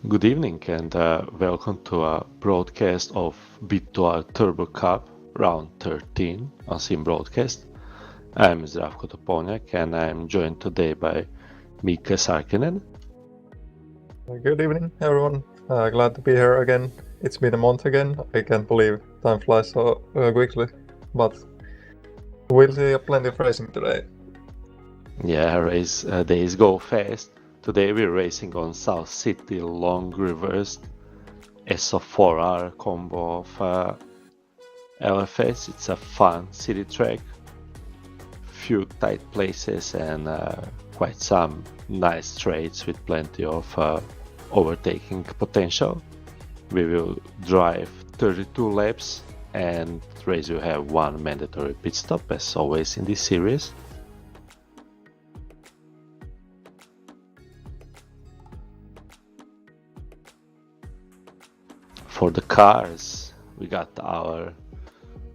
Good evening and welcome to a broadcast of Bit2R Turbo Cup round 13 on Sim Broadcast. I'm Zdravko Topolnjak and I'm joined today by Miika Sarkinen. Good evening, everyone. Glad to be here again. It's been a month again. I can't believe time flies so quickly, but we'll see plenty of racing today. Yeah, race days go fast. Today we're racing on South City long reversed SO4R combo of LFS. It's a fun city track, few tight places and quite some nice straights with plenty of overtaking potential. We will drive 32 laps and race will have one mandatory pit stop as always in this series. For the cars, we got our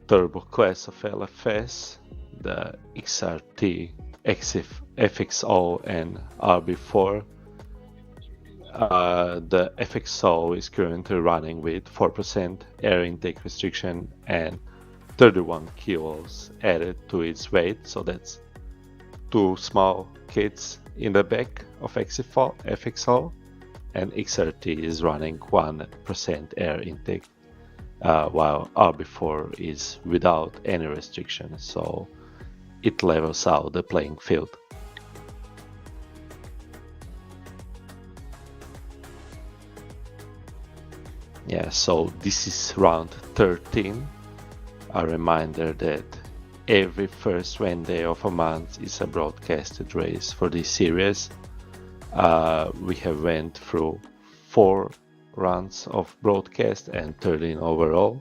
turbo class of LFS, the XRT, FXO and RB4. The FXO is currently running with 4% air intake restriction and 31 kilos added to its weight, so that's two small kids in the back of FXO. And XRT is running 1% air intake, while RB4 is without any restrictions, so it levels out the playing field. Yeah, so this is round 13. A reminder that every first Wednesday of a month is a broadcasted race for this series. We have went through 4 runs of broadcast and 13 overall.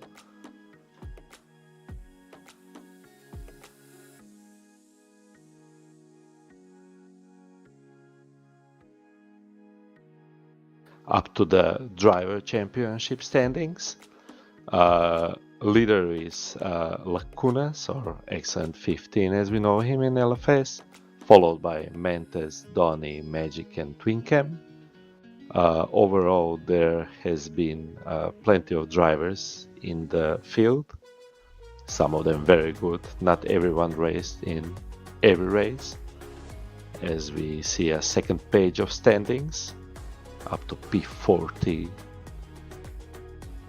Up to the driver championship standings. Leader is Lacunas, or Excellent 15 as we know him in LFS, followed by Mentes, Donny, Magic and Twincam. Overall, there has been plenty of drivers in the field, some of them very good. Not everyone raced in every race, as we see a second page of standings up to P40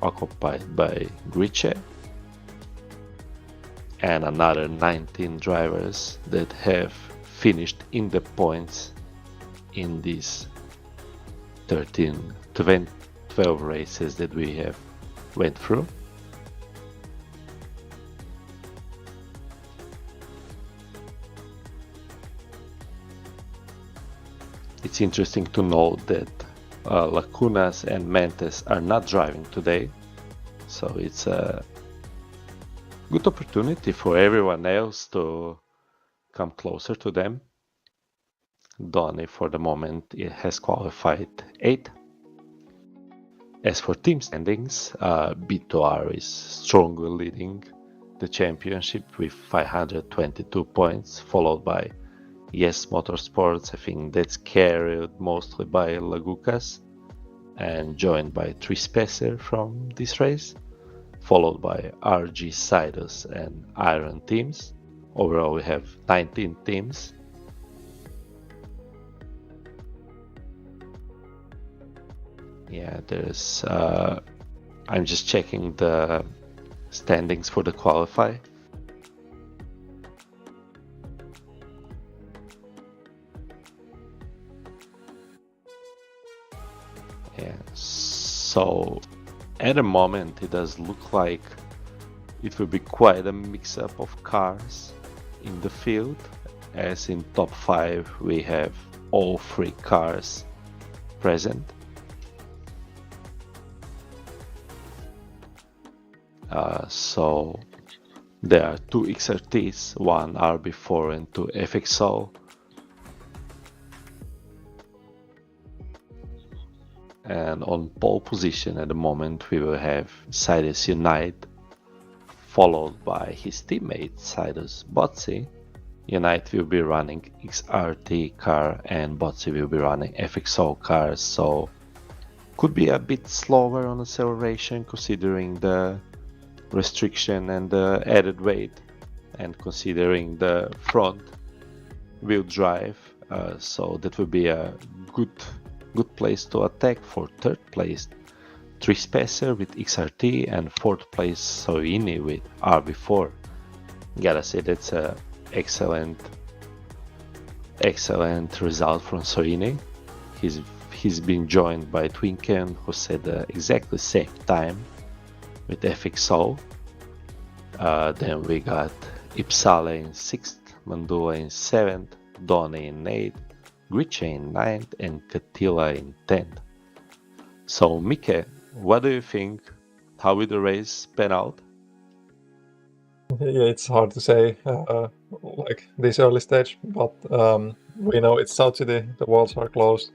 occupied by Grice, and another 19 drivers that have finished in the points in these 12 races that we have went through. It's interesting to note that Lacunas and Mentes are not driving today, so it's a good opportunity for everyone else to come closer to them. Donny for the moment has qualified 8th. As for team standings, B2R is strongly leading the championship with 522 points, followed by Yes Motorsports. I think that's carried mostly by Lagukas and joined by Trispecer from this race, followed by RG Sidus and Iron teams. Overall we have 19 teams. Yeah, there's I'm just checking the standings for the qualify. Yeah, so at the moment it does look like it will be quite a mix-up of cars in the field, as in top 5 we have all 3 cars present. So there are 2 XRTs, 1 RB4 and 2 FXO. And on pole position at the moment we will have Sidus Unite, followed by his teammate Sidus Botsi. Unite will be running XRT car and Botsi will be running FXO cars, so could be a bit slower on acceleration considering the restriction and the added weight, and considering the front wheel drive, so that will be a good place to attack. For 3rd place Trispecer with XRT and 4th place Soini with RB4. Gotta say that's a excellent result from Soini. He's been joined by Twinken, who said exactly same time with FXO. Then we got Ipsala in 6th, Mandula in 7th, Donny in 8th, Grice in 9th and Katila in 10th. So Miika, what do you think? How will the race pan out? Yeah, it's hard to say, like this early stage, but we know it's South City, the walls are closed,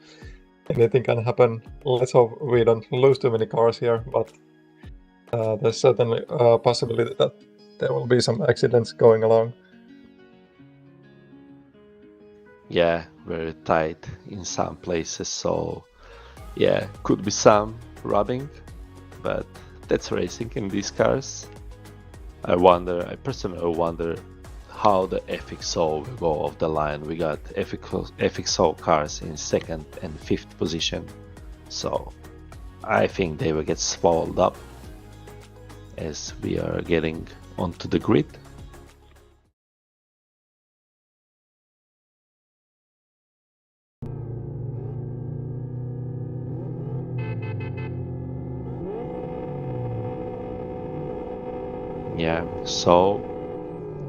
anything can happen. Let's hope we don't lose too many cars here, but there's certainly a possibility that there will be some accidents going along. Yeah, very tight in some places, so yeah, could be some rubbing, but that's racing in these cars. I personally wonder how the FXO will go off the line. We got FXO cars in 2nd and 5th position, so I think they will get swallowed up as we are getting onto the grid. Yeah, so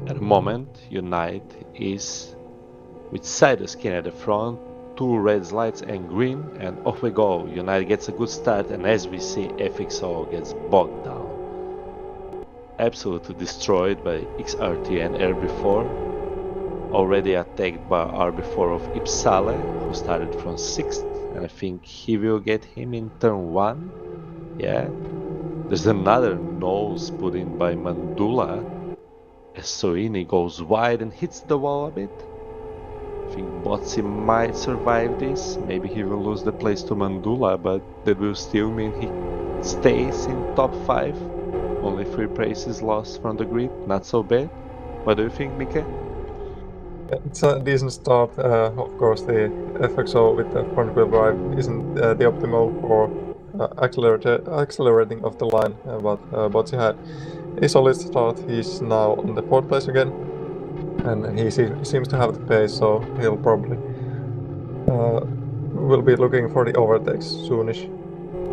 at the moment Unite is with Sarkinen at the front, 2 red lights and green, and off we go. Unite gets a good start, and as we see FXO gets bogged down, absolutely destroyed by XRT and RB4, already attacked by RB4 of Ipsala, who started from 6th, and I think he will get him in turn 1. Yeah, There's another nose put in by Mandula as Soini goes wide and hits the wall a bit. I think Botsi might survive this. Maybe he will lose the place to Mandula, but that will still mean he stays in top 5. Only 3 places lost from the grid. Not so bad. What do you think, Miika? It's a decent start. Of course, the FXO with the front wheel drive isn't the optimal for accelerating off the line, but Botsi had a solid start. He's now on the 4th place again, and he seems to have the pace, so he'll probably will be looking for the overtakes soonish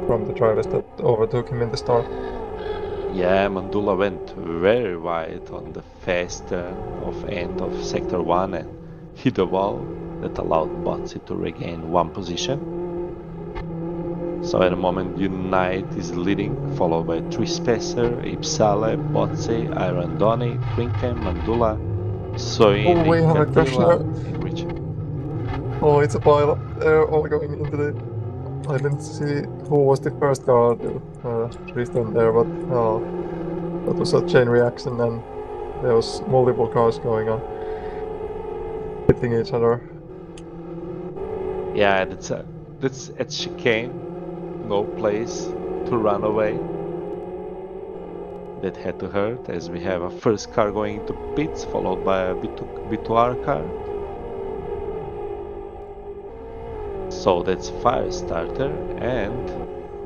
from the drivers that overtook him in the start. Yeah, Mandula went very wide on the fast turn of end of sector 1 and hit a wall that allowed Botsi to regain 1 position. So at the moment Unite is leading, followed by Trispacer, Ipsale, Botsi, Irondoni, Twinken, Mandula, Soini, we have a crash Attila, there. Enrich. Oh, it's a pile up. They're all going into the... I didn't see who was the first car to restart there, but that was a chain reaction and there was multiple cars going on, hitting each other. Yeah, that's at chicane, no place to run away. That had to hurt, as we have a first car going into pits, followed by a B2R car. So that's fire starter and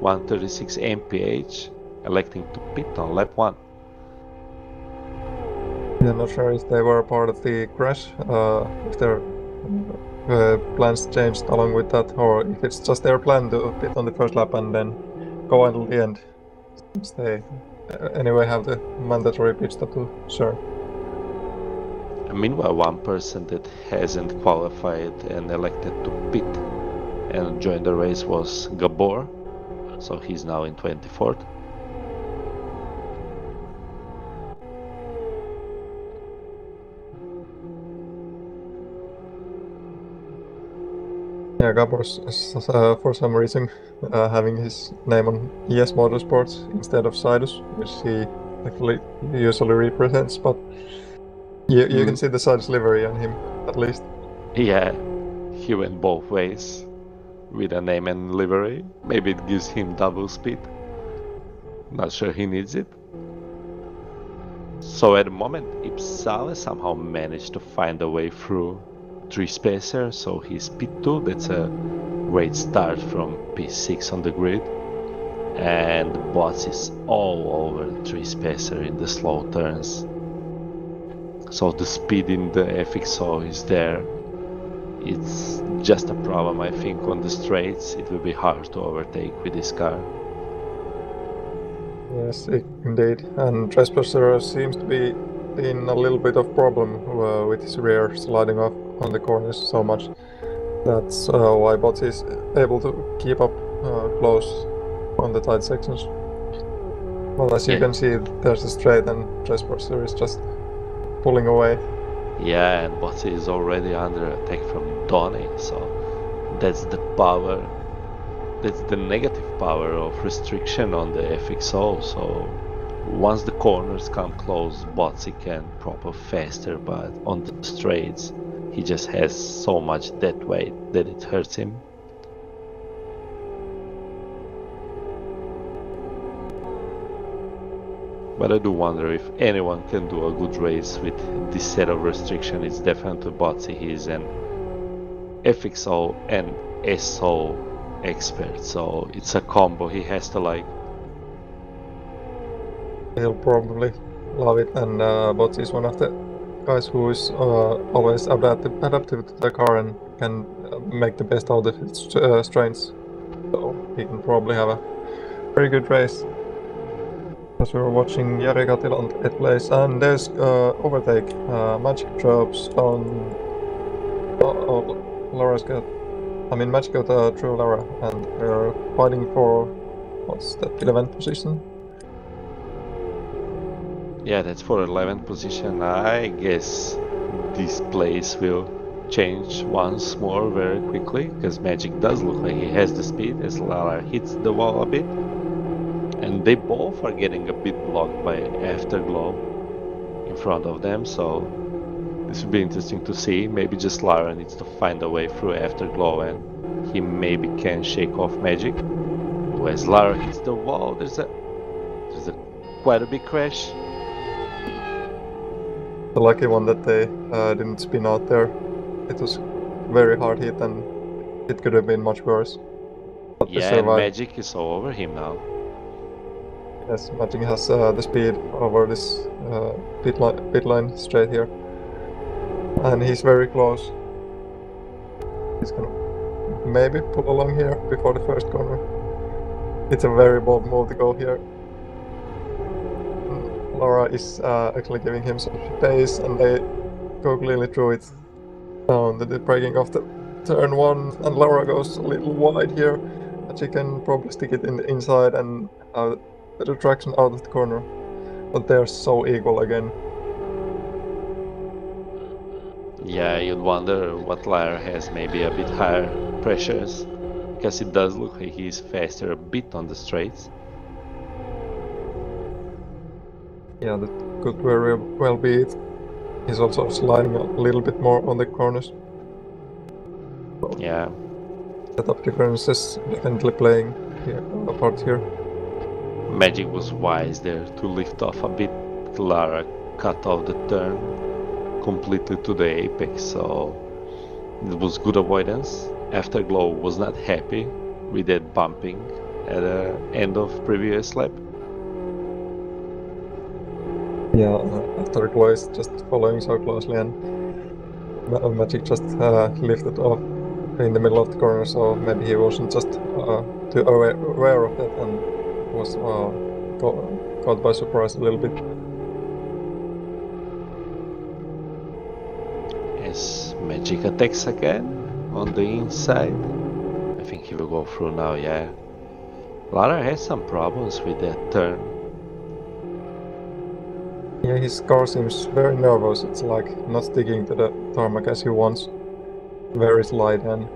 136 mph electing to pit on lap 1. Yeah, not sure if they were a part of the crash, if their plans changed along with that, or if it's just their plan to pit on the first lap and then go until the end, since they anyway have the mandatory pit stop to serve. Meanwhile, one person that hasn't qualified and elected to pit and join the race was Gabor, so he's now in 24th. Yeah, Gabor's for some reason having his name on ES Motorsports instead of Sidus, which he actually usually represents, but you can see the Sidus livery on him at least. Yeah, he went both ways with a name and livery. Maybe it gives him double speed. Not sure he needs it. So at the moment, Ipsale somehow managed to find a way through Trispacer, so he's P2. That's a great start from P6 on the grid. And the boss is all over Trispacer in the slow turns. So the speed in the FXO is there. It's just a problem, I think, on the straights. It will be hard to overtake with this car. Yes, indeed. And Trespasser seems to be in a little bit of problem with his rear sliding off on the corners so much. That's why Bots is able to keep up close on the tight sections. Well, as you can see, there's a straight and Trespasser is just pulling away. Yeah, and Botsy is already under attack from Donny, so that's the power, that's the negative power of restriction on the FXO. So once the corners come close, Botsy can prop up faster, but on the straights he just has so much dead weight that it hurts him. But I do wonder if anyone can do a good race with this set of restriction. It's definitely Botsy. He's an FXO and SO expert, so it's a combo he has to like. He'll probably love it, and Botsy is one of the guys who is always adaptive to the car and can make the best out of its strengths. So he can probably have a very good race. As we were watching Jari Katil on 8th place, and there's overtake. Magic drops on Laura's got. I mean, Magic got a true Laura, and we're fighting for what's that, 11th position? Yeah, that's for 11th position. I guess this place will change once more very quickly, because Magic does look like he has the speed as Lara hits the wall a bit. And they both are getting a bit blocked by Afterglow in front of them, so this would be interesting to see. Maybe just Lara needs to find a way through Afterglow and he maybe can shake off Magic. As Lara hits the wall, there's a quite a big crash. The lucky one that they didn't spin out there. It was very hard hit and it could have been much worse. But they Yeah, and survived. Magic is all over him now. Yes, Magic has the speed over this pit line straight here. And he's very close. He's gonna maybe pull along here before the first corner. It's a very bold move to go here. Laura is actually giving him some space and they go clearly through it. Down the breaking of the turn one, and Laura goes a little wide here, but she can probably stick it in the inside and the traction out of the corner. But they're so equal again. Yeah, you'd wonder what Lara has maybe a bit higher pressures, because it does look like he's faster a bit on the straights. Yeah, that could very well be it. He's also sliding a little bit more on the corners. Yeah. Setup differences definitely playing a part here. Magic was wise there to lift off a bit. Lara cut off the turn completely to the apex, so it was good avoidance. Afterglow was not happy with that bumping at the end of previous lap. Yeah, Afterglow is just following so closely and Magic just lifted off in the middle of the corner, so maybe he wasn't just too aware of that and was caught by surprise a little bit. As Magic attacks again on the inside. I think he will go through now, yeah. Lara has some problems with that turn. Yeah, his car seems very nervous. It's like not sticking to the tarmac as he wants. Very slight, and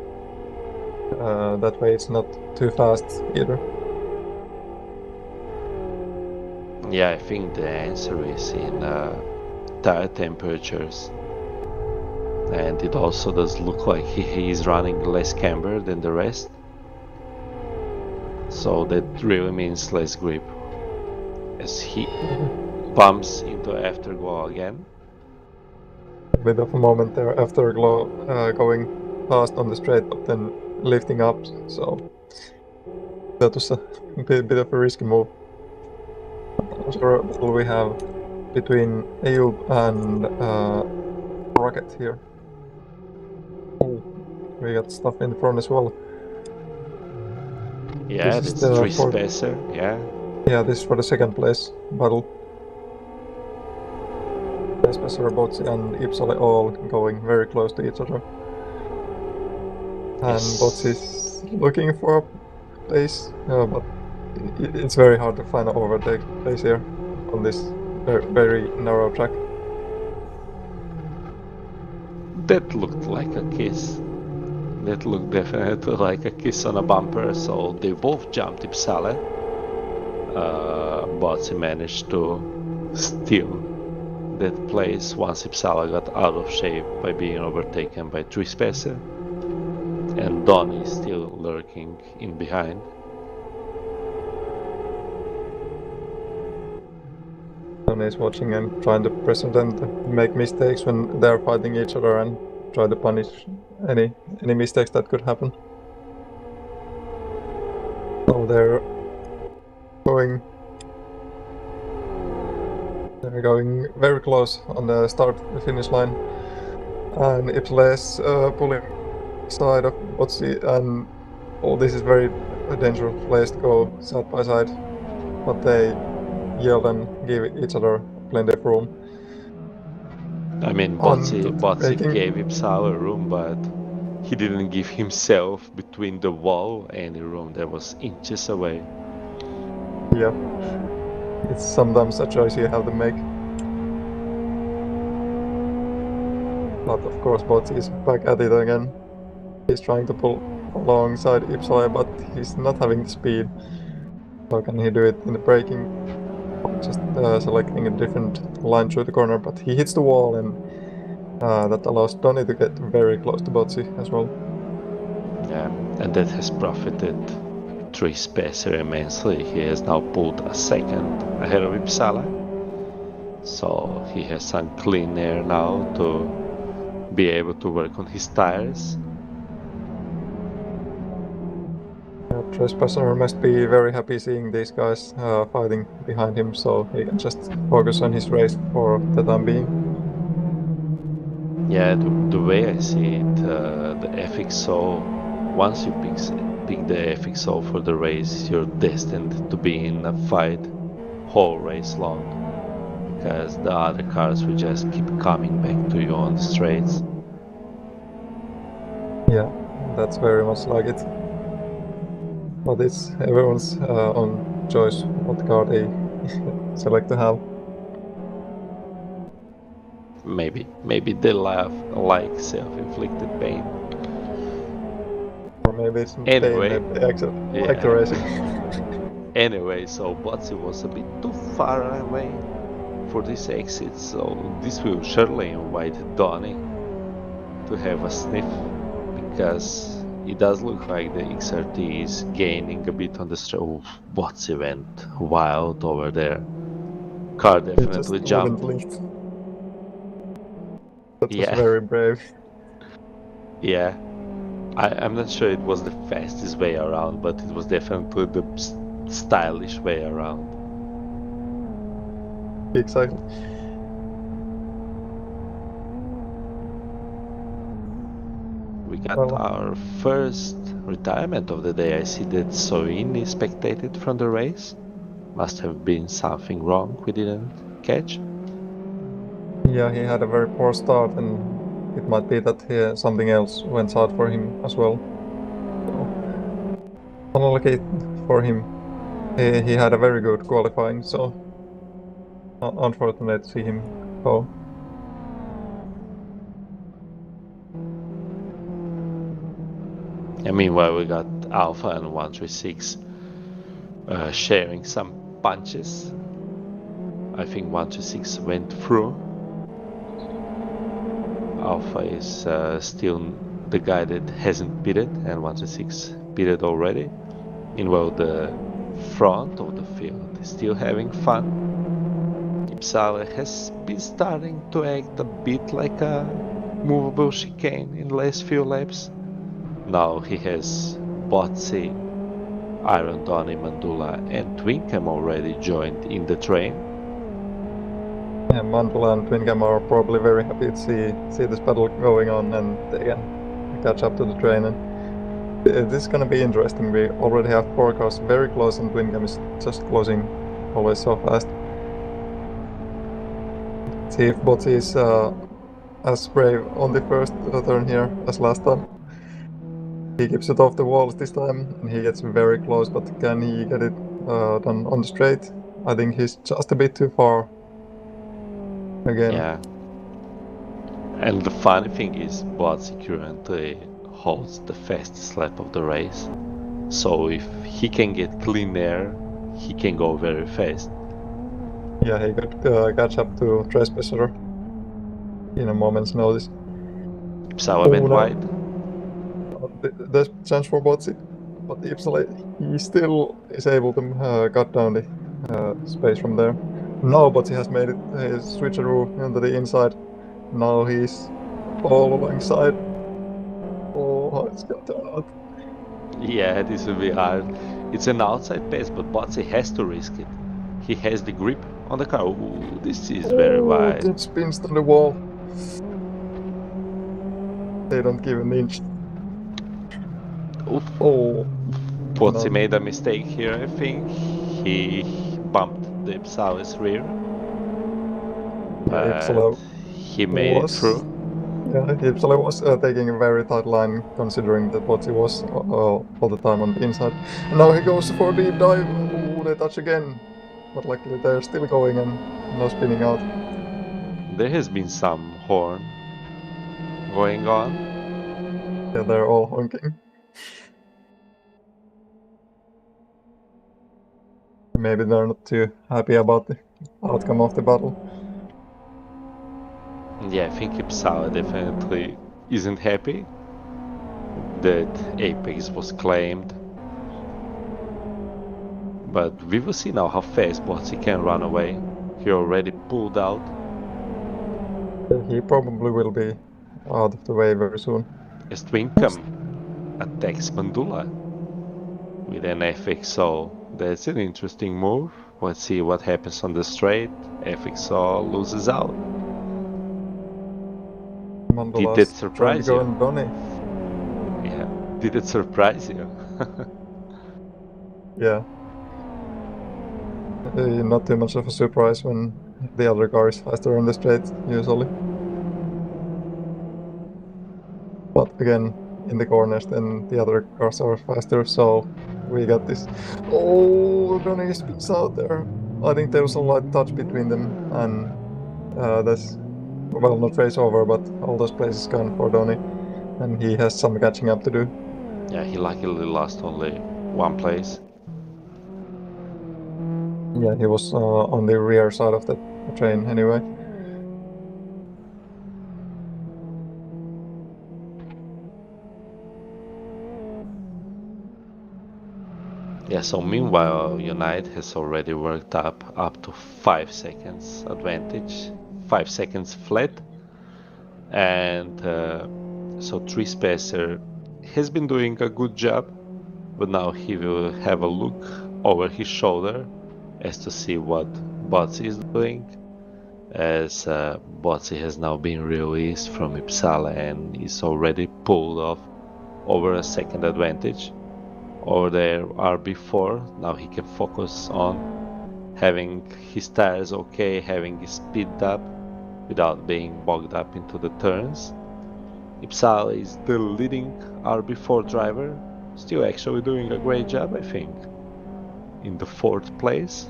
that way it's not too fast either. Yeah, I think the answer is in tire temperatures. And it also does look like he is running less camber than the rest. So that really means less grip. As he bumps into Afterglow again. A bit of a moment there, Afterglow going fast on the straight, but then lifting up, so that was a bit of a risky move. What will we have between Ayub and Rocket here? Oh, we got stuff in front as well. Yeah, This is that's the Trispacer, yeah. Yeah, this is for the second place battle. Trispacer, Botsi and Ipsale all going very close to each other. And Yes. Botsi is looking for a place, but it's very hard to find an overtake place here on this very narrow track. That looked like a kiss. That looked definitely like a kiss on a bumper, so they both jumped Ipsale. Botsi managed to steal that place once Ipsala got out of shape by being overtaken by Trispacer. And Don is still lurking in behind. Don is watching and trying to pressure them to make mistakes when they're fighting each other and try to punish any mistakes that could happen. So they're going very close on the start-finish line, and Ipsala is pulling side of Botsi, and this is very dangerous place to go side by side, but they yell and give each other plenty of room. I mean, Botsi gave Ipsala room, but he didn't give himself between the wall any room that was inches away. Yeah. It's sometimes a choice you have to make. But of course Botsi is back at it again. He's trying to pull alongside Ipsala, but he's not having the speed. So can he do it in the braking? Just selecting a different line through the corner, but he hits the wall, and that allows Donny to get very close to Botsi as well. Yeah, and that has profited Tris Spacer immensely. He has now pulled a second ahead of Uppsala. So he has some clean air now to be able to work on his tires. Trespasser must be very happy seeing these guys fighting behind him, so he can just focus on his race for the time being. Yeah, the way I see it, the FXO, once you pick the FXO for the race, you're destined to be in a fight whole race long, because the other cars will just keep coming back to you on the straights. Yeah, that's very much like it. But it's everyone's own choice what car they select to have. Maybe they like self-inflicted pain. Or maybe it's Anyway, pain, maybe they actually like the racing. Anyway, so Botsi was a bit too far away for this exit, so this will surely invite Donny to have a sniff, because it does look like the XRT is gaining a bit on the straight. Oh, Botsi went wild over there. Car definitely jumped. That was very brave. Yeah. I'm not sure it was the fastest way around, but it was definitely the stylish way around. Exactly. We got our first retirement of the day. I see that Soin is spectated from the race. Must have been something wrong we didn't catch. Yeah, he had a very poor start, and it might be that something else went out for him as well. So, unlucky for him. He had a very good qualifying, so unfortunate to see him go. And meanwhile, we got Alpha and 136 sharing some punches. I think 136 went through. Alpha is still the guy that hasn't pitted, and 136 pitted already. Meanwhile, the front of the field is still having fun. Uppsala has been starting to act a bit like a movable chicane in the last few laps. Now he has Botsi, Iron Donny, Mandula and Twincam already joined in the train. Yeah, Mandula and Twincam are probably very happy to see this battle going on, and they can catch up to the train. And this is gonna be interesting. We already have 4 cars very close, and Twincam is just closing always so fast. See if Botsi is as brave on the first turn here as last time. He keeps it off the walls this time, and he gets very close, but can he get it done on the straight? I think he's just a bit too far again. Yeah. And the funny thing is, Botsi currently holds the fastest lap of the race. So if he can get clean air, he can go very fast. Yeah, he could catch up to Trespasser in a moment's notice. Uppsala went wide. There's chance for Botsi, but Uppsala, he still is able to cut down the space from there. Now Botsi has made it his switcheroo into the inside. Now he's all alongside. Oh, it's got to out. Yeah, this will be hard. It's an outside pace, but Botsi has to risk it. He has the grip on the car. Ooh, this is very wide. It spins on the wall. They don't give an inch. Oof. Oh. Botsi made a mistake here, I think. He bumped the Uppsala's rear. But he made it through. Yeah, Uppsala was taking a very tight line, considering that Botsi was all the time on the inside. And now he goes for a deep dive. Ooh, they touch again. But luckily they're still going and no spinning out. There has been some horn going on. Yeah, they're all honking. Maybe they're not too happy about the outcome of the battle. Yeah, I think Ipsala definitely isn't happy that Apex was claimed. But we will see now how fast Botsy can run away. He already pulled out. He probably will be out of the way very soon. As Twinkum attacks Mandula with an FXO. That's an interesting move. Let's see what happens on the straight. FXO loses out. Did that Mandula's trying to surprise go you? in Donny. Yeah. Did it surprise you? Yeah. Not too much of a surprise when the other car is faster on the straight, usually. But again, in the corners, then the other cars are faster, so we got this. Oh, Donny spins out there. I think there was a light touch between them, and that's, well, not race over, but all those places gone for Donny, and he has some catching up to do. Yeah, he luckily lost only one place. Yeah, he was on the rear side of the train anyway. Yeah, so meanwhile, Unite has already worked up to 5 seconds advantage, 5 seconds flat, and so Trespacer has been doing a good job, but now he will have a look over his shoulder as to see what Botsy is doing, as Botsy has now been released from Uppsala and is already pulled off over a second advantage over there RB4. Now he can focus on having his tires okay, having his speed up without being bogged up into the turns. Uppsala is the leading RB4 driver, still actually doing a great job, I think. In the 4th place,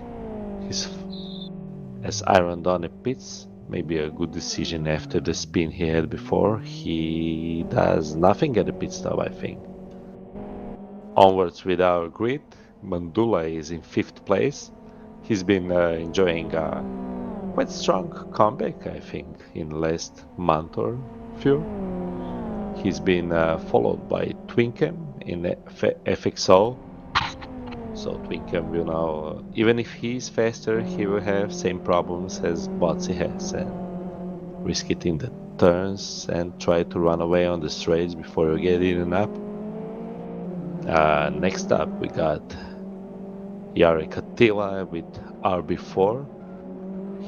as Iron Donny pits, maybe a good decision after the spin he had before. He does nothing at the pit stop, I think. Onwards with our grid, Mandula is in 5th place. He's been enjoying a quite strong comeback, I think, in the last month or few. He's been followed by Twinkem in FXO. So Twinkem will now, even if he's faster, he will have same problems as Botsy has, and risk it in the turns and try to run away on the straights before you get eaten up. Next up we got Yarek Attila with RB4.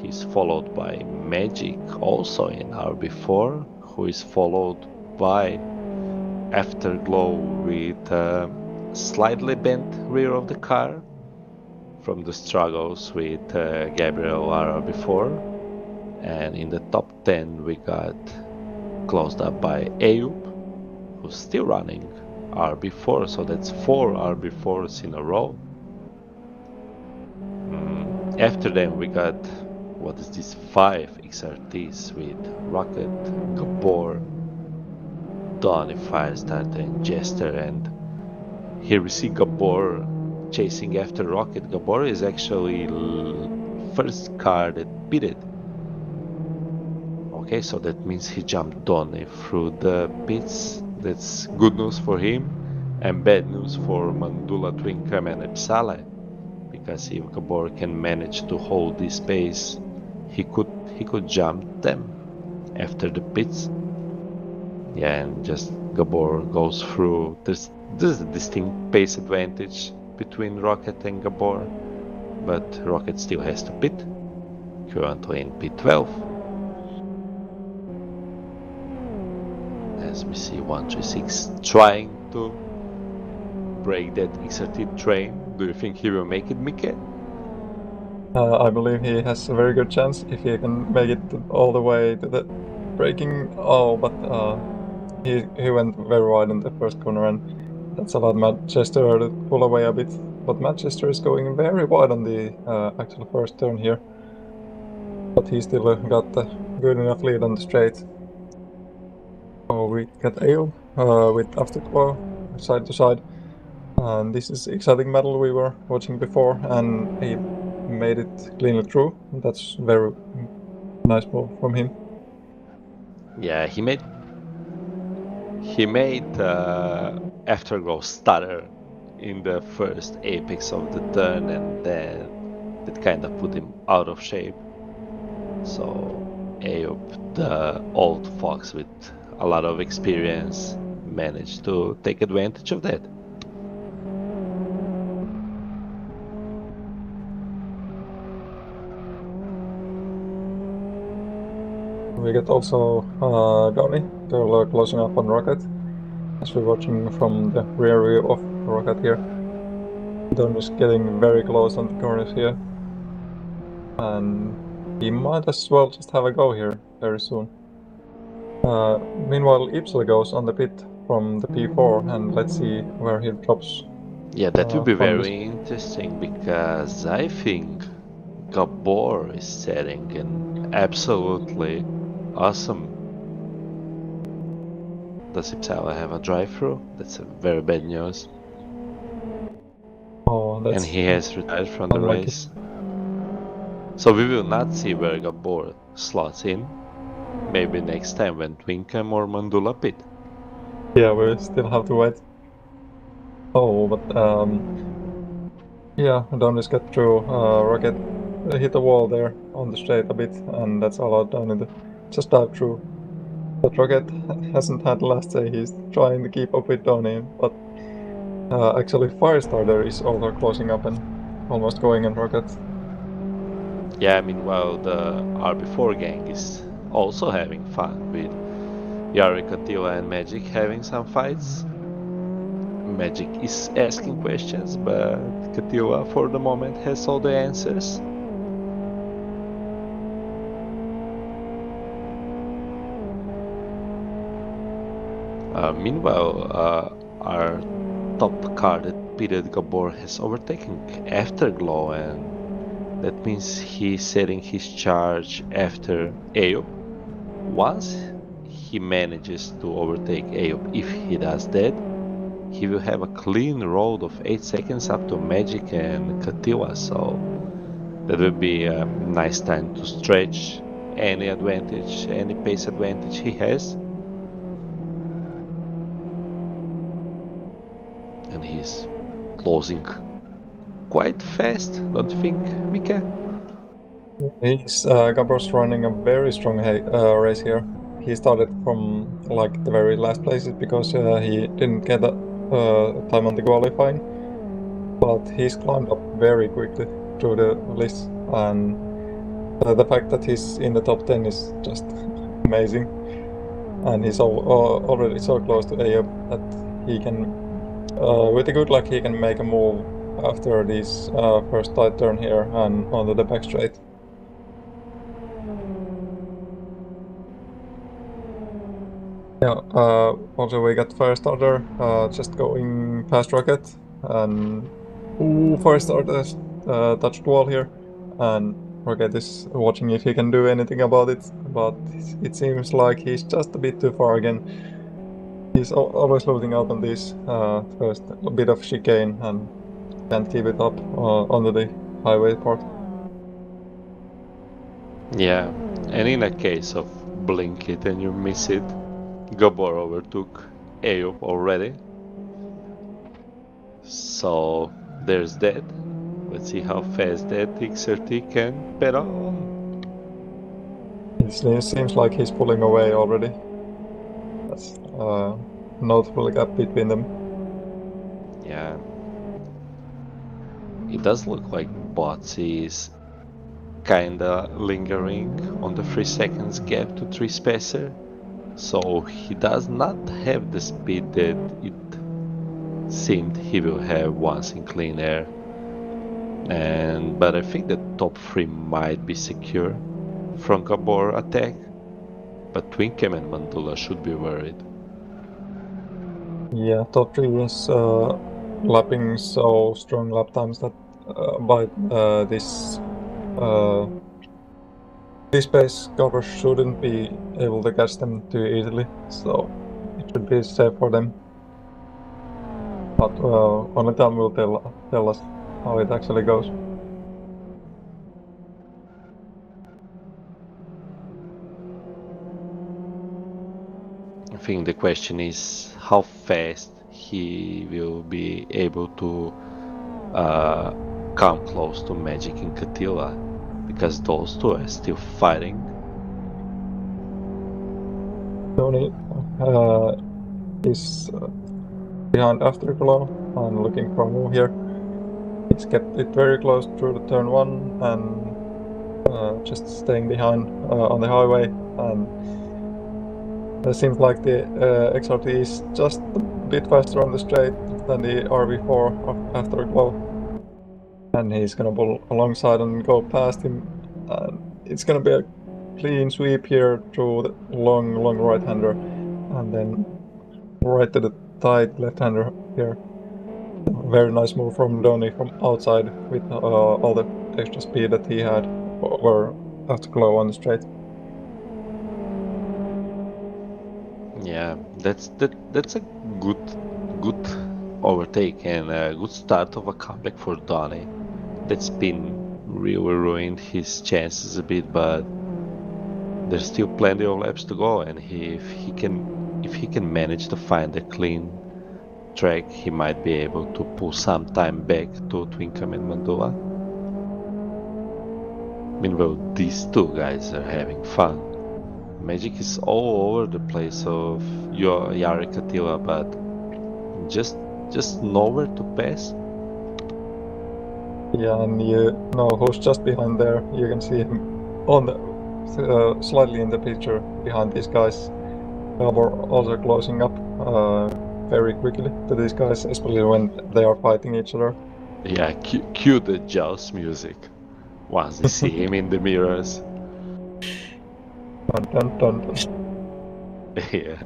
He's followed by Magic, also in RB4, who is followed by Afterglow with slightly bent rear of the car from the struggles with Gabriel RB4. And in the top 10 we got closed up by Ayub, who's still running RB4, so that's 4 RB4s in a row. After them we got, what is this, 5 XRTs with Rocket, Gabor, Donny, Firestarter and Jester, and here we see Gabor chasing after Rocket. Gabor is actually first car that pitted. Okay, so that means he jumped Donny through the pits. That's good news for him and bad news for Mandula, Twinkem and Uppsala, because if Gabor can manage to hold this pace, he could jump them after the pits. Yeah, and just Gabor goes through. There's a distinct pace advantage between Rocket and Gabor, but Rocket still has to pit, currently in P12. As we see 136 trying to break that XRT train. Do you think he will make it, Miika? I believe he has a very good chance if he can make it all the way to the braking. Oh, but he went very wide in the first corner, and that's allowed Manchester to pull away a bit. But Manchester is going very wide on the actual first turn here. But he still got a good enough lead on the straight. Oh, we got Ale with Afterglow side to side. And this is exciting battle we were watching before, and he made it cleanly through. That's very nice move from him. Yeah, he made Afterglow stutter in the first apex of the turn, and then that kind of put him out of shape. So Ayob, the old fox with a lot of experience, managed to take advantage of that. We get also Donny, they're closing up on Rocket, as we're watching from the rear view of Rocket here. Donny's getting very close on the corners here, and he might as well just have a go here very soon. Meanwhile, Ipsel goes on the pit from the P4, and let's see where he drops. Yeah, that would be from very interesting, because I think Gabor is setting an absolutely awesome. Does Ipsala have a drive-through? That's a very bad news. Oh, that's and he has retired from the unlucky. race. So we will not see where Gabor slots in. Maybe next time when Twinkem or Mandula pit. Yeah, we still have to wait. Oh, but yeah, Donny's got through. Rocket hit a wall there on the straight a bit, and that's allowed Donny to just dive through. But Rocket hasn't had the last say. He's trying to keep up with Donny, but actually Firestarter is also closing up and almost going on Rocket. Yeah, meanwhile the RB4 gang is also having fun with Yari, Katila and Magic having some fights. Magic is asking questions, but Katila for the moment has all the answers. Meanwhile, our top carded pitted Gabor has overtaken Afterglow, and that means he's setting his charge after Ayob. Once he manages to overtake Ayob, if he does that, he will have a clean road of 8 seconds up to Magic and Katila, so that will be a nice time to stretch any advantage, any pace advantage he has. And he's closing quite fast, don't you think, Miika? Gabor's running a very strong race here. He started from like the very last places because he didn't get time on the qualifying, but he's climbed up very quickly through the list, and the fact that he's in the top 10 is just amazing. And he's already so close to Ayob that he can, with the good luck, he can make a move after this first tight turn here and onto the back straight. Yeah, also we got Firestarter just going past Rocket, and Firestarter touched wall here, and Rocket is watching if he can do anything about it, but it seems like he's just a bit too far again. He's always losing out on this first bit of chicane and can't keep it up onto the highway part. Yeah, and in a case of blink it and you miss it, Gabor overtook Ayob already. So there's that. Let's see how fast that XRT can pedal. It seems like he's pulling away already. That's a notable gap between them. Yeah. It does look like Botsy is kinda lingering on the 3 seconds gap to 3 Spacer. So he does not have the speed that it seemed he will have once in clean air. But I think the top 3 might be secure from Gabor attack, but Twinkem and Mandula should be worried. Yeah, top 3 is lapping so strong lap times that by this pace, Gabor shouldn't be able to catch them too easily, so it should be safe for them. but only time will tell us how it actually goes. I think the question is how fast he will be able to come close to Magic and Katila, because those two are still fighting. Tony is behind Afterglow and looking for a move here. He's kept it very close through the turn 1 and just staying behind on the highway, and it seems like the XRT is just a bit faster on the straight than the RV4 of Afterglow, and he's gonna pull alongside and go past him, and it's gonna be a clean sweep here through the long right-hander, and then right to the tight left-hander here. Very nice move from Donny from outside with all the extra speed that he had over Afterglow on the straight. Yeah, that's a good overtake and a good start of a comeback for Donny. That's been really ruined his chances a bit, but there's still plenty of laps to go, and if he can manage to find a clean track, he might be able to pull some time back to Twinkum and Mandula. Meanwhile, these two guys are having fun. Magic is all over the place of your Yari Katila, but just nowhere to pass. Yeah, and you know who's just behind there. You can see him on the slightly in the picture behind these guys. Gabor also closing up very quickly to these guys, especially when they are fighting each other. Yeah, cue the Jaws music once they see him in the mirrors. Dun, dun, dun, dun. Yeah,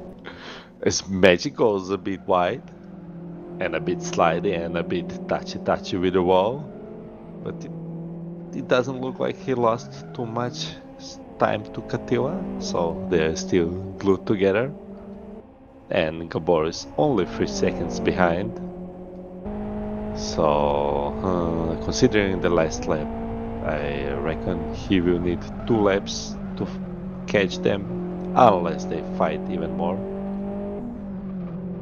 as Magic goes a bit wide and a bit slidey and a bit touchy with the wall, but it doesn't look like he lost too much time to Katila, so they're still glued together. And Gabor is only 3 seconds behind. So, considering the last lap, I reckon he will need 2 laps to catch them, unless they fight even more.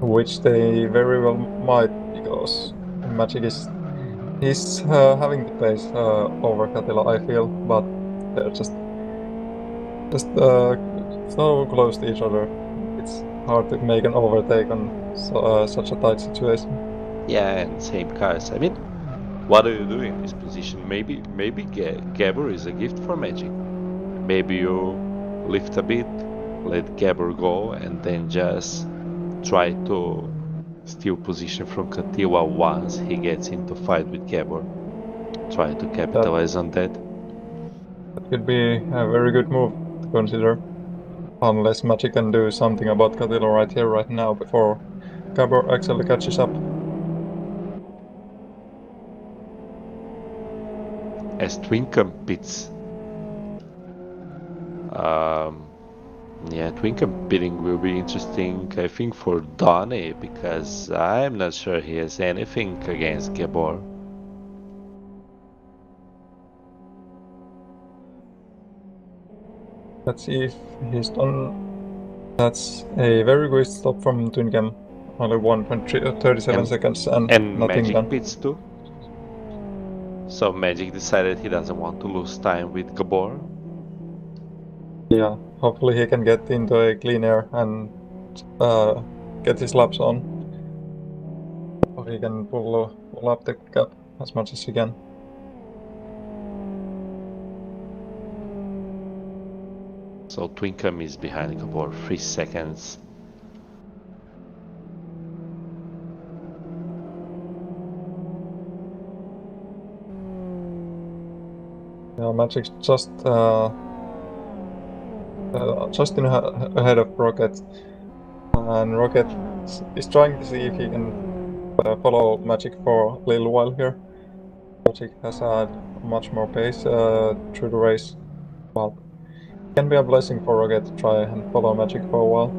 Which they very well might, because Magic is having the pace over Katila, I feel, but they're just so close to each other. It's hard to make an overtake on such a tight situation. Yeah, and same cars. I mean, what do you do in this position? Maybe Gabor is a gift for Magic. Maybe you lift a bit, let Gabor go, and then just try to steal position from Katila once he gets into fight with Gabor. Try to capitalize on that. That could be a very good move to consider. Unless Magic can do something about Katila right here, right now, before Gabor actually catches up. As Twinkum pits. Yeah, Twinkum pitting will be interesting, I think, for Donny, because I'm not sure he has anything against Gabor. Let's see if he's done. That's a very good stop from Twinkum. Only 1.37 seconds and nothing Magic done. pits too. So Magic decided he doesn't want to lose time with Gabor. Yeah, hopefully he can get into a clean air and get his laps on. Or he can pull up the gap as much as he can. So Twinkum is behind Gabor 3 seconds. Yeah, Magic's just ahead of Rocket, and Rocket is trying to see if he can follow Magic for a little while here. Magic has had much more pace through the race, but it can be a blessing for Rocket to try and follow Magic for a while.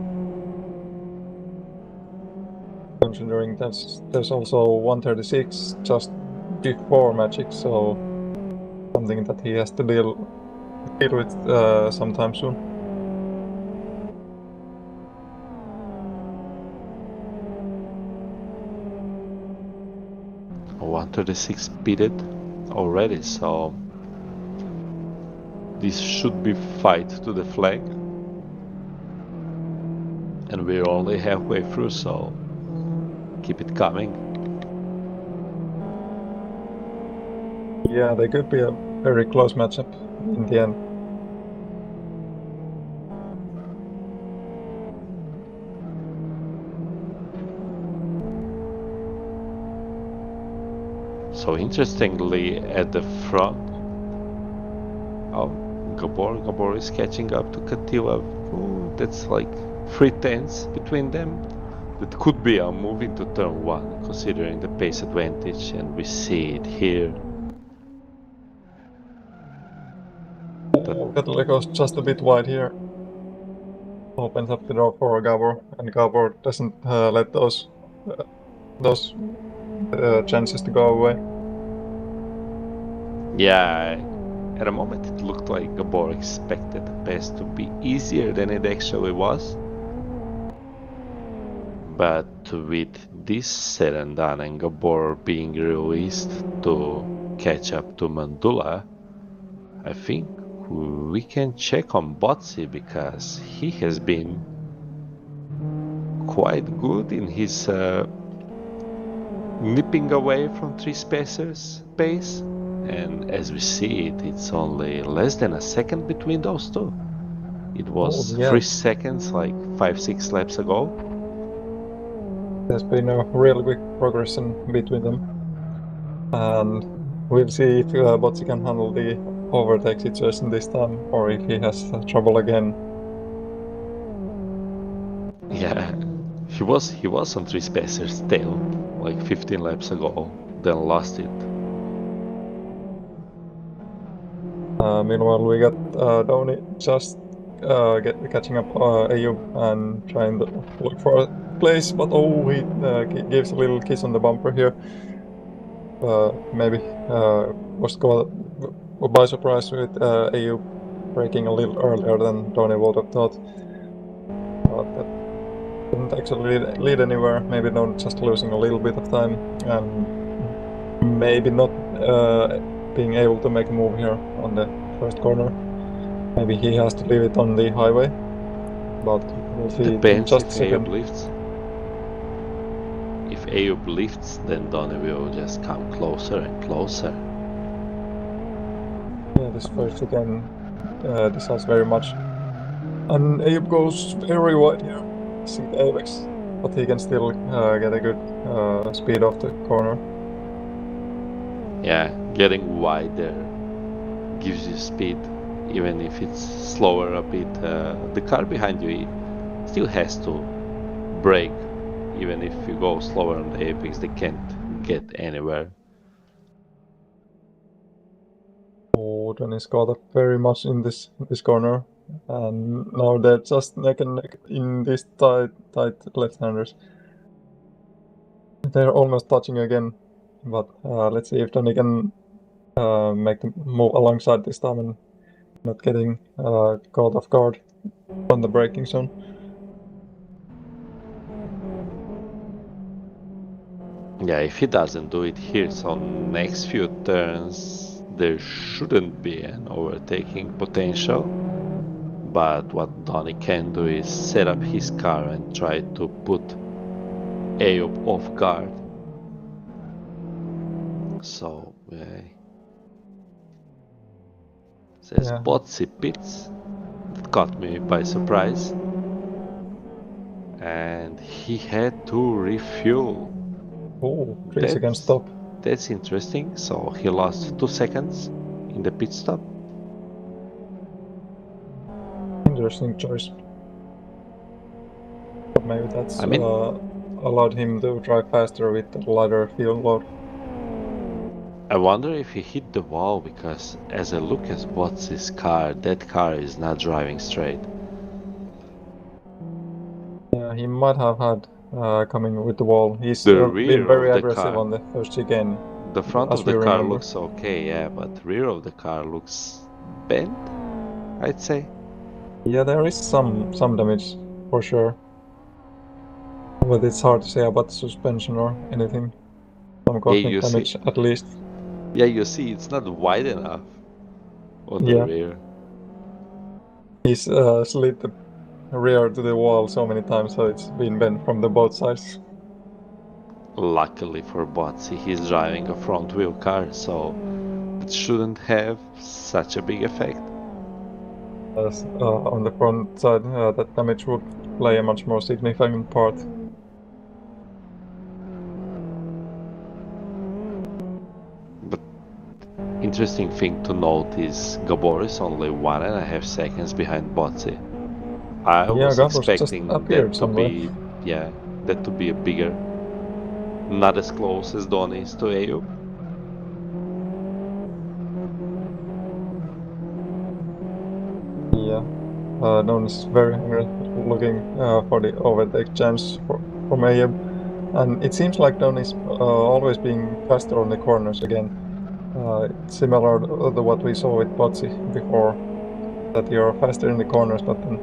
considering there's also 136 just before Magic, so something that he has to deal with sometime soon. Oh, 136 beated already, so this should be fight to the flag. And we're only halfway through, so keep it coming. Yeah, they could be a very close matchup in the end. So interestingly, at the front, oh, Gabor is catching up to Katila. Ooh, that's like 3/10 between them. That could be a move into turn 1, considering the pace advantage, and we see it here. Katila goes just a bit wide here. Opens up the door for Gabor, and Gabor doesn't let those chances to go away. Yeah, at a moment it looked like Gabor expected the pass to be easier than it actually was. But with this said and done, and Gabor being released to catch up to Mandula, I think we can check on Botsy, because he has been quite good in his nipping away from 3 spacers pace. And as we see it, it's only less than a second between those two. It was 3 seconds like 5-6 laps ago. There's been a really quick progression between them. And we'll see if Botsy can handle the overtake situation this time, or if he has trouble again. Yeah, he was on 3 spacers tail like 15 laps ago, then lost it. Meanwhile, we got Doni just catching up Ayub and trying to look for a place, but he gives a little kiss on the bumper here. Maybe was caught by surprise with Ayub braking a little earlier than Doni would have thought. But that didn't actually lead anywhere. Maybe Doni just losing a little bit of time, and maybe not being able to make a move here on the first corner. Maybe he has to leave it on the highway, but we'll see. Depends just if a second. Ayub lifts. If Ayub lifts, then Donny will just come closer and closer. Yeah, this first again decides very much. And Ayub goes very wide here. See the apex, but he can still get a good speed off the corner. Yeah, getting wider gives you speed, even if it's slower a bit. The car behind you still has to brake. Even if you go slower on the apex, they can't get anywhere. Oh, Donny's caught up very much in this corner, and now they're just neck and neck in these tight left-handers. They're almost touching again, but let's see if Donny can make the move alongside this time and not getting caught off guard on the braking zone. Yeah, if he doesn't do it here, so next few turns there shouldn't be an overtaking potential. But what Donny can do is set up his car and try to put Ayub off guard. So, says Botsy pits. That caught me by surprise. And he had to refuel. Oh, 3 seconds stop. That's interesting. So he lost 2 seconds in the pit stop. Interesting choice. But maybe that's allowed him to drive faster with the lighter fuel load. I wonder if he hit the wall, because as I look at Botsy's car, that car is not driving straight. Yeah, he might have had coming with the wall. He's The been rear very of the aggressive car. on the first chicane. The front as of the we car remember. looks okay, yeah, but rear of the car looks bent, I'd say. Yeah, there is some damage for sure, but it's hard to say about suspension or anything. Some cosmic damage at least. Yeah, you see, it's not wide enough on the rear. He's slid the rear to the wall so many times, so it's been bent from the both sides. Luckily for Botsy, he's driving a front wheel car, so it shouldn't have such a big effect. On the front side, that damage would play a much more significant part. But interesting thing to note is Gabor is only 1.5 seconds behind Botsy. I was expecting that to be, that to be a bigger, not as close as Don is to Ayub. Yeah, Don is very hungry, looking for the overtake chance from Ayub. And it seems like Don is always being faster on the corners again. Similar to what we saw with Botsy before, that you're faster in the corners, but then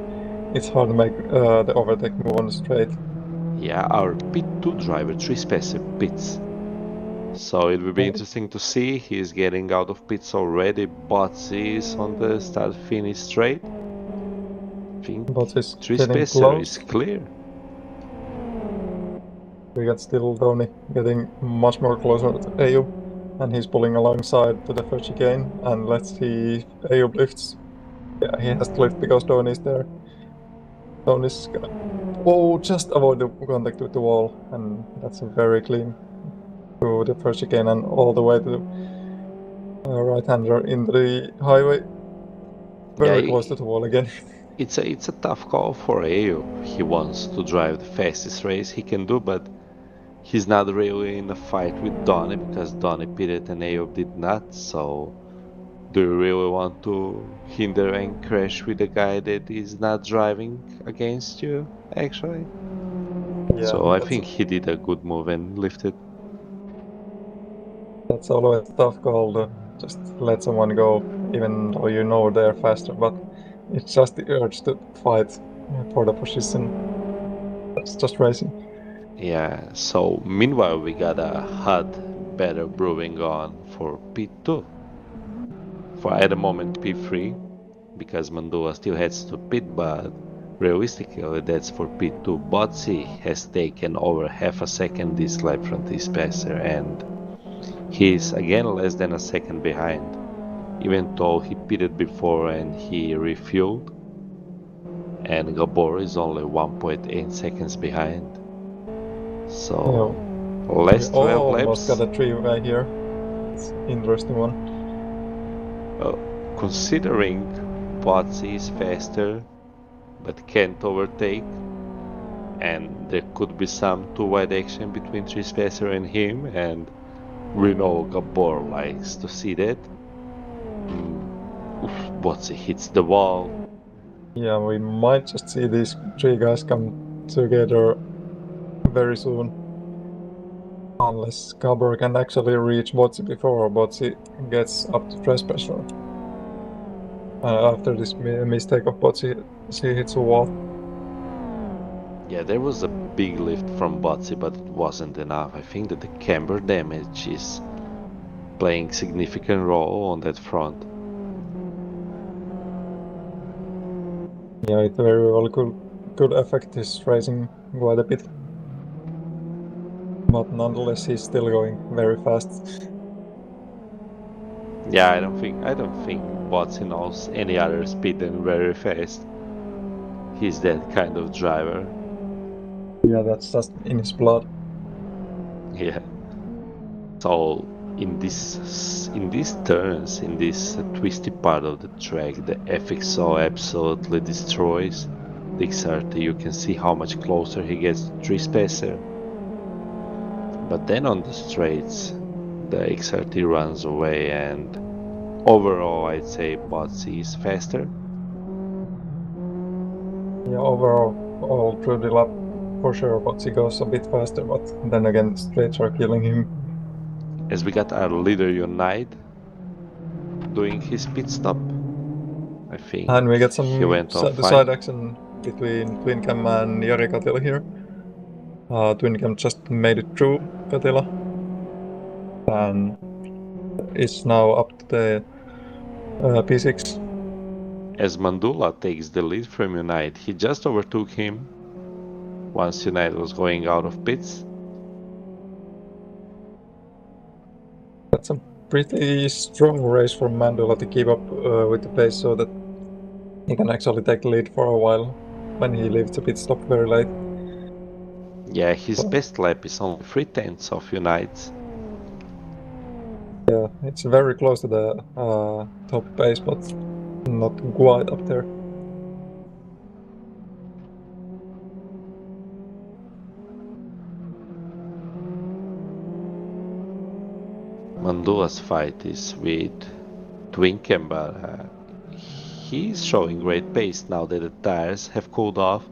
it's hard to make the overtake move on the straight. Yeah, our pit 2 driver Trispacer pits. So it will be interesting to see. He's getting out of pits already. Botsy is on the start-finish straight. I think Trispacer is clear. We got still Tony getting much more closer to Ayub, and he's pulling alongside to the first chicane. And let's see if Ayub lifts. Yeah, he has to lift because Tony's there. Tony's gonna just avoid the contact with the wall, and that's a very clean to the first chicane and all the way to the right-hander into the highway. Very close to the wall again. It's a tough call for Ayub. He wants to drive the fastest race he can do, but he's not really in a fight with Donny because Donny pitted and Ayub did not. So, do you really want to hinder and crash with a guy that is not driving against you, actually? Yeah, so I think he did a good move and lifted. That's always a tough call to just let someone go, even though you know they're faster, but it's just the urge to fight for the position. That's just racing. Yeah, so meanwhile we got a hot battle brewing on for P2. For at the moment P3, because Mandua still heads to pit, but realistically that's for P2. Botsy has taken over half a second this lap from Trispacer, and he's again less than a second behind, even though he pitted before and he refueled, and Gabor is only 1.8 seconds behind. So, last 12 laps. Almost got a three-way here. It's an interesting one. Considering Botsy is faster, but can't overtake, and there could be some two-wide action between Trispacer and him, and we know Gabor likes to see that. Botsy hits the wall. Yeah, we might just see these three guys come together very soon. Unless Gabor can actually reach Botsy before Botsy gets up to Trispacer. After this mistake of Botsy, she hits a wall. Yeah, there was a big lift from Botsy, but it wasn't enough. I think that the camber damage is playing significant role on that front. Yeah, it very well could affect his racing quite a bit. But nonetheless, he's still going very fast. Yeah, I don't think Botsy knows any other speed than very fast. He's that kind of driver. Yeah, that's just in his blood. Yeah. So in these turns, in this twisty part of the track, the FXO absolutely destroys the XRT. You can see how much closer he gets to Trispacer. But then on the straights, the XRT runs away, and overall I'd say Botsy is faster. Yeah, overall, all through the lap, for sure, but he goes a bit faster, but then again, straights are killing him. As we got our leader Unite doing his pit stop, I think. And we get he some went on side fine. action between Twin Cam and Jari Katila here. Twin Cam just made it through Katila and is now up to the P6. As Mandula takes the lead from Unite, he just overtook him once Unite was going out of pits. That's a pretty strong race from Mandula to keep up with the pace so that he can actually take the lead for a while when he leaves the pit stop very late. Yeah, his best lap is only 3/10 of Unite's. Yeah, it's very close to the top pace, but not quite up there. Mandula's fight is with Twinken, but he's showing great pace now that the tires have cooled off.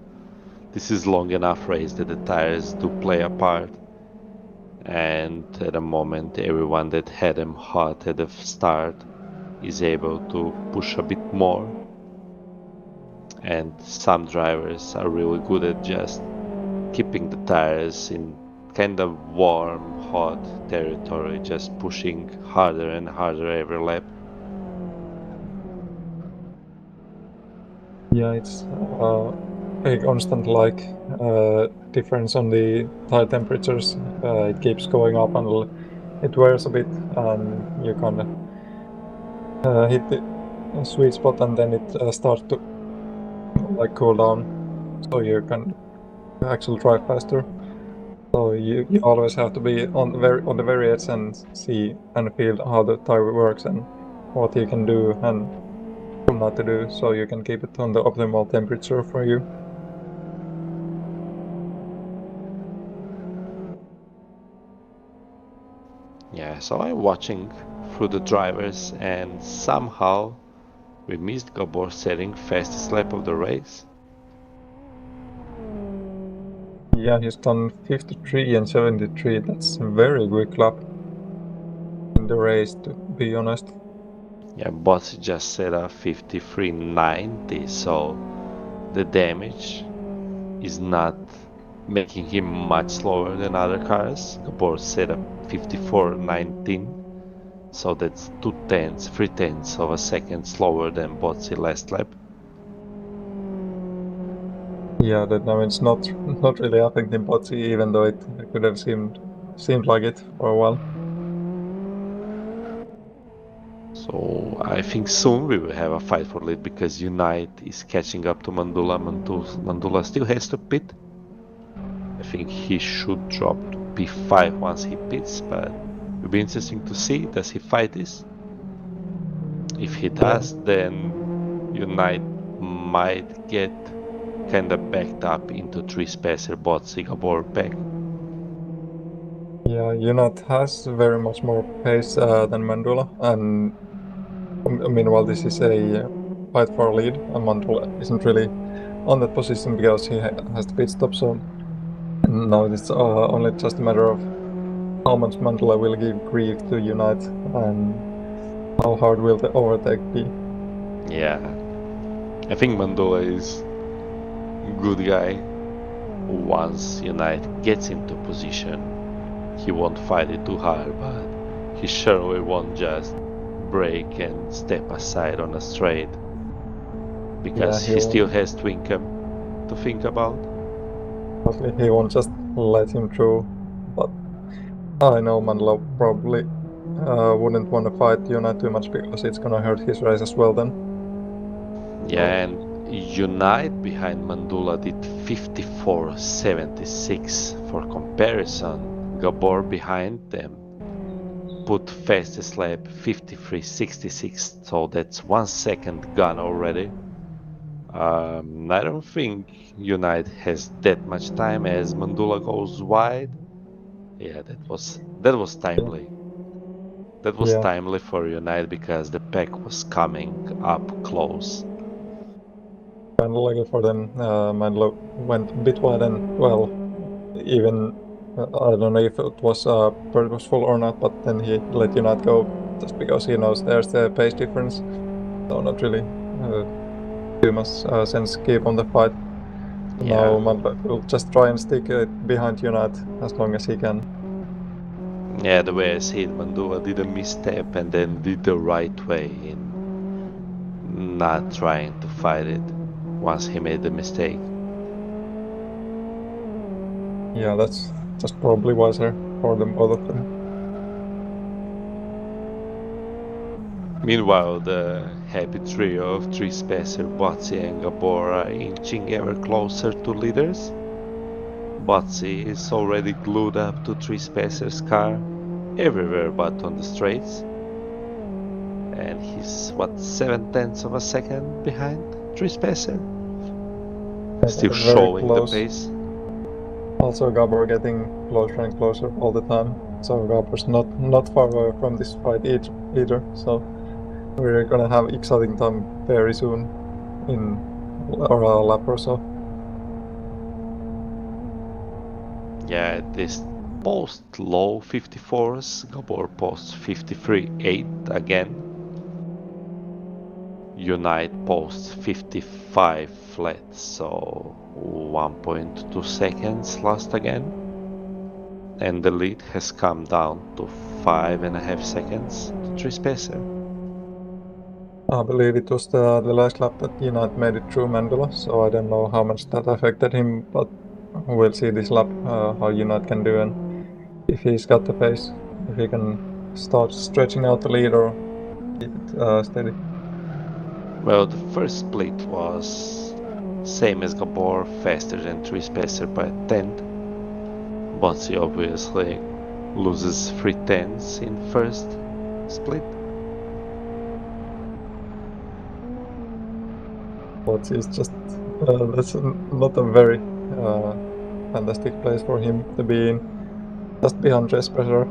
This is long enough race that the tires do play a part. And at the moment, everyone that had them hot at the start is able to push a bit more. And some drivers are really good at just keeping the tires in kind of warm, hot territory, just pushing harder and harder every lap. Yeah, it's a constant difference on the tire temperatures. It keeps going up until it wears a bit, and you kind of hit the sweet spot, and then it starts to cool down, so you can actually drive faster. So you always have to be on the very edge and see and feel how the tire works and what you can do and not to do, so you can keep it on the optimal temperature for you. Yeah, so I'm watching through the drivers, and somehow we missed Gabor setting fastest lap of the race. Yeah, he's done 53 and 73. That's a very quick lap in the race, to be honest. Yeah, Bots just set a 53.90, so the damage is not making him much slower than other cars. Gabor set a 54.19, so that's 3/10 of a second slower than Botsy last lap. Yeah, that I mean, it's not really affecting Potsy, even though it could have seemed like it for a while. So I think soon we will have a fight for lead because Unite is catching up to Mandula. Mandula still has to pit. I think he should drop to P5 once he pits, but it'll be interesting to see, does he fight this? If he does, then Unite might get kinda backed up into 3-spacer Botsy Gabor pack. Yeah, Unit has very much more pace than Mandula, and meanwhile this is a fight for lead, and Mandula isn't really on that position because he has the pit stop, so now it's only just a matter of how much Mandula will give grief to Unite and how hard will the overtake be. Yeah, I think Mandula is a good guy. Once Unite gets into position, he won't fight it too hard, but he surely won't just brake and step aside on a straight, because Yeah, he still has Twinkem to think about. He won't just let him through, but I know Mandela probably wouldn't want to fight Unite too much because it's gonna hurt his race as well then. Yeah, and Unite behind Mandula did 54.76. For comparison, Gabor behind them put fastest lap 53.66, so that's 1 second gone already. I don't think Unite has that much time as Mandula goes wide. Yeah, that was timely. That was timely for Unite because the pack was coming up close. Kind of lucky for them, Mandela went a bit wide and, well, even I don't know if it was purposeful or not, but then he let you not go just because he knows there's the pace difference. So not really too much sense keep on the fight. So Yeah. now Malberg will just try and stick it behind Unite as long as he can. Yeah, the way I see it, Mandua did a misstep and then did the right way in not trying to fight it once he made the mistake. Yeah, that's just probably wiser for them, both of them. Meanwhile, the happy trio of Trispacer, Botsy and Gabor are inching ever closer to leaders. Botsy is already glued up to Trispacer's car everywhere but on the straights. And he's, what, 7/10 of a second behind Trispacer? Still Very showing the close. pace. Also, Gabor getting closer and closer all the time. So Gabor's not far away from this fight either. So we're gonna have exciting time very soon in a lap or so. Yeah, this post low 54s, Gabor posts 53.8 again. Unite posts 55 flat, so 1.2 seconds lost again. And the lead has come down to 5.5 seconds to Trispacer. I believe it was the last lap that Unite made it through Mandela, so I don't know how much that affected him, but we'll see this lap how Unite can do and if he's got the pace, if he can start stretching out the lead or keep it steady. Well, the first split was same as Gabor, faster than Trispacer by a tenth. Botsy obviously loses 3/10 in first split. But it's just that's not a very fantastic place for him to be in. Just behind Trespasser,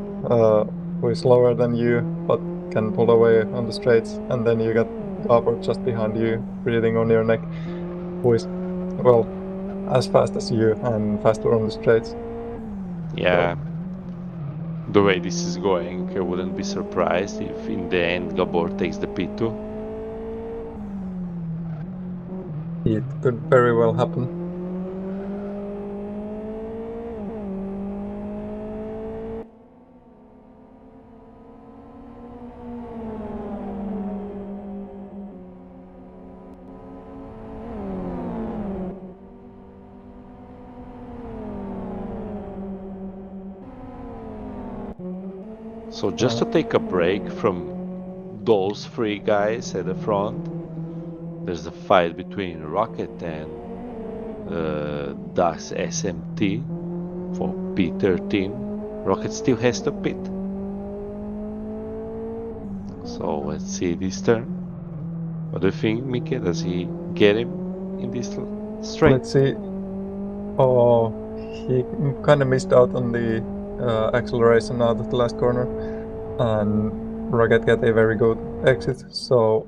who is slower than you but can pull away on the straights, and then you got Gabor just behind you, breathing on your neck, who is well as fast as you and faster on the straights. Yeah. The way this is going, I wouldn't be surprised if in the end Gabor takes the P2. It could very well happen. So just to take a break from those three guys at the front, there's a fight between Rocket and Dax SMT for P13. Rocket still has to pit. So let's see this turn. What do you think, Miika? Does he get him in this straight? Let's see. Oh, he kind of missed out on the acceleration out of the last corner, and Rocket got a very good exit, so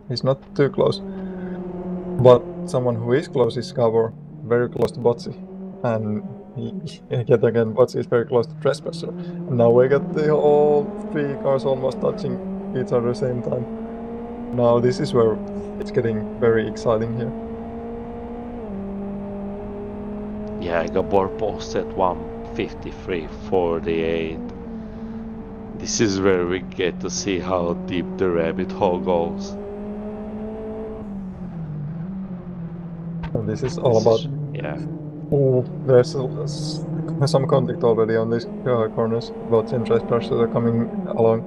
he's not too close. But someone who is close is Gabor, very close to Botsy, and yet again Botsy is very close to Trespasser. And now we got the all three cars almost touching each other at the same time. Now this is where it's getting very exciting here. Yeah, Gabor posted 1:53.48. This is where we get to see how deep the rabbit hole goes. And this is all about. Yeah. Oh, there's some contact already on these corners. Both and Trespasser are coming along.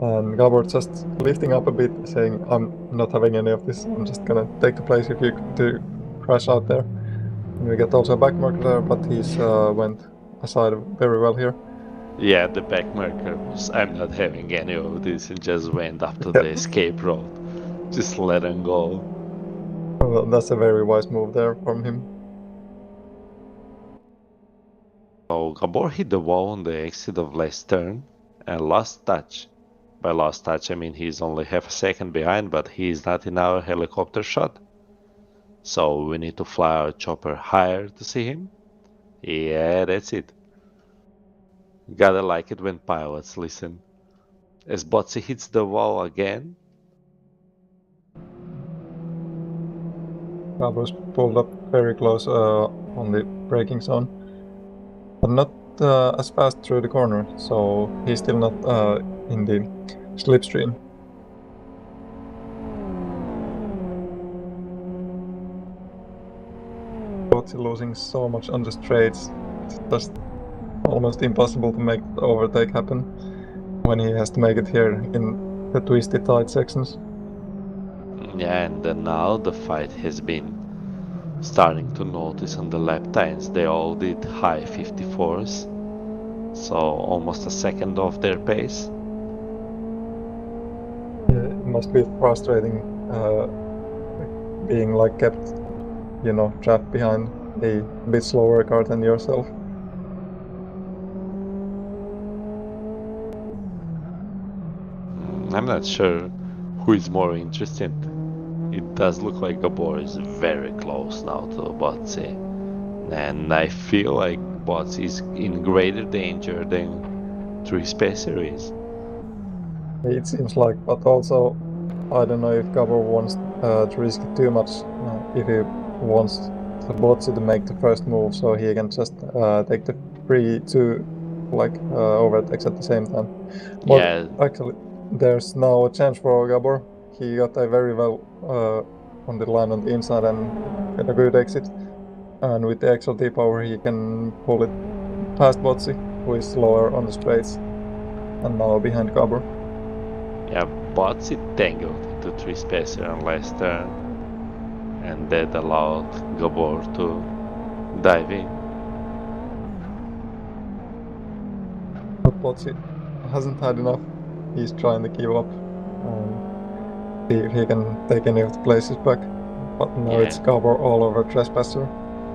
And Gabor just lifting up a bit, saying, I'm not having any of this. I'm just gonna take the place if you do crash out there. And we get also a back marker there, but he's went aside very well here. Yeah, the back marker was, I'm not having any of this, and just went up to the escape road. Just let him go. Well, that's a very wise move there from him. So Gabor hit the wall on the exit of last turn and lost touch. By lost touch I mean he's only half a second behind, but he's not in our helicopter shot. So we need to fly our chopper higher to see him. Yeah, that's it. Gotta like it when pilots listen. As Botsy hits the wall again, Gabor's pulled up very close on the braking zone, but not as fast through the corner, so he's still not in the slipstream. Botsy losing so much on the straights, it's just almost impossible to make the overtake happen when he has to make it here in the twisty tight sections. yeah, and then now the fight has been starting to notice on the lap times. They all did high 54s, so almost a second off their pace. Yeah, it must be frustrating being like kept, trapped behind a bit slower car than yourself. I'm not sure who is more interested. It does look like Gabor is very close now to Botsy, and I feel like Botsy is in greater danger than Three Spacer is. It seems like, but also I don't know if Gabor wants to risk it too much. If he wants the Botsi to make the first move, so he can just take the free two overtakes at the same time. But Yeah, actually, there's now a chance for Gabor. He got a very well on the line on the inside and got a good exit. And with the XLT power, he can pull it past Botsi, who is slower on the straights, and now behind Gabor. yeah, Botsy tangled into Three Spacer on last turn, and that allowed Gabor to dive in. But Botsi hasn't had enough. He's trying to give up and see if he can take any of the places back. But now it's Yeah, Gabor all over Trespasser.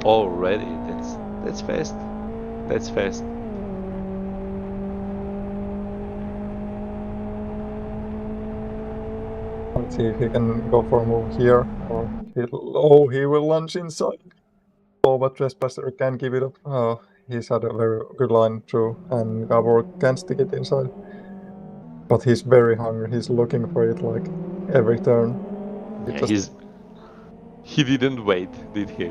already. That's fast. That's fast. Let's see if he can go for a move here, or he will lunge inside. Oh, but Trespasser can give it up. He's had a very good line through, and Gabor can stick it inside. But he's very hungry. He's looking for it like every turn. He Yeah, just he didn't wait, did he?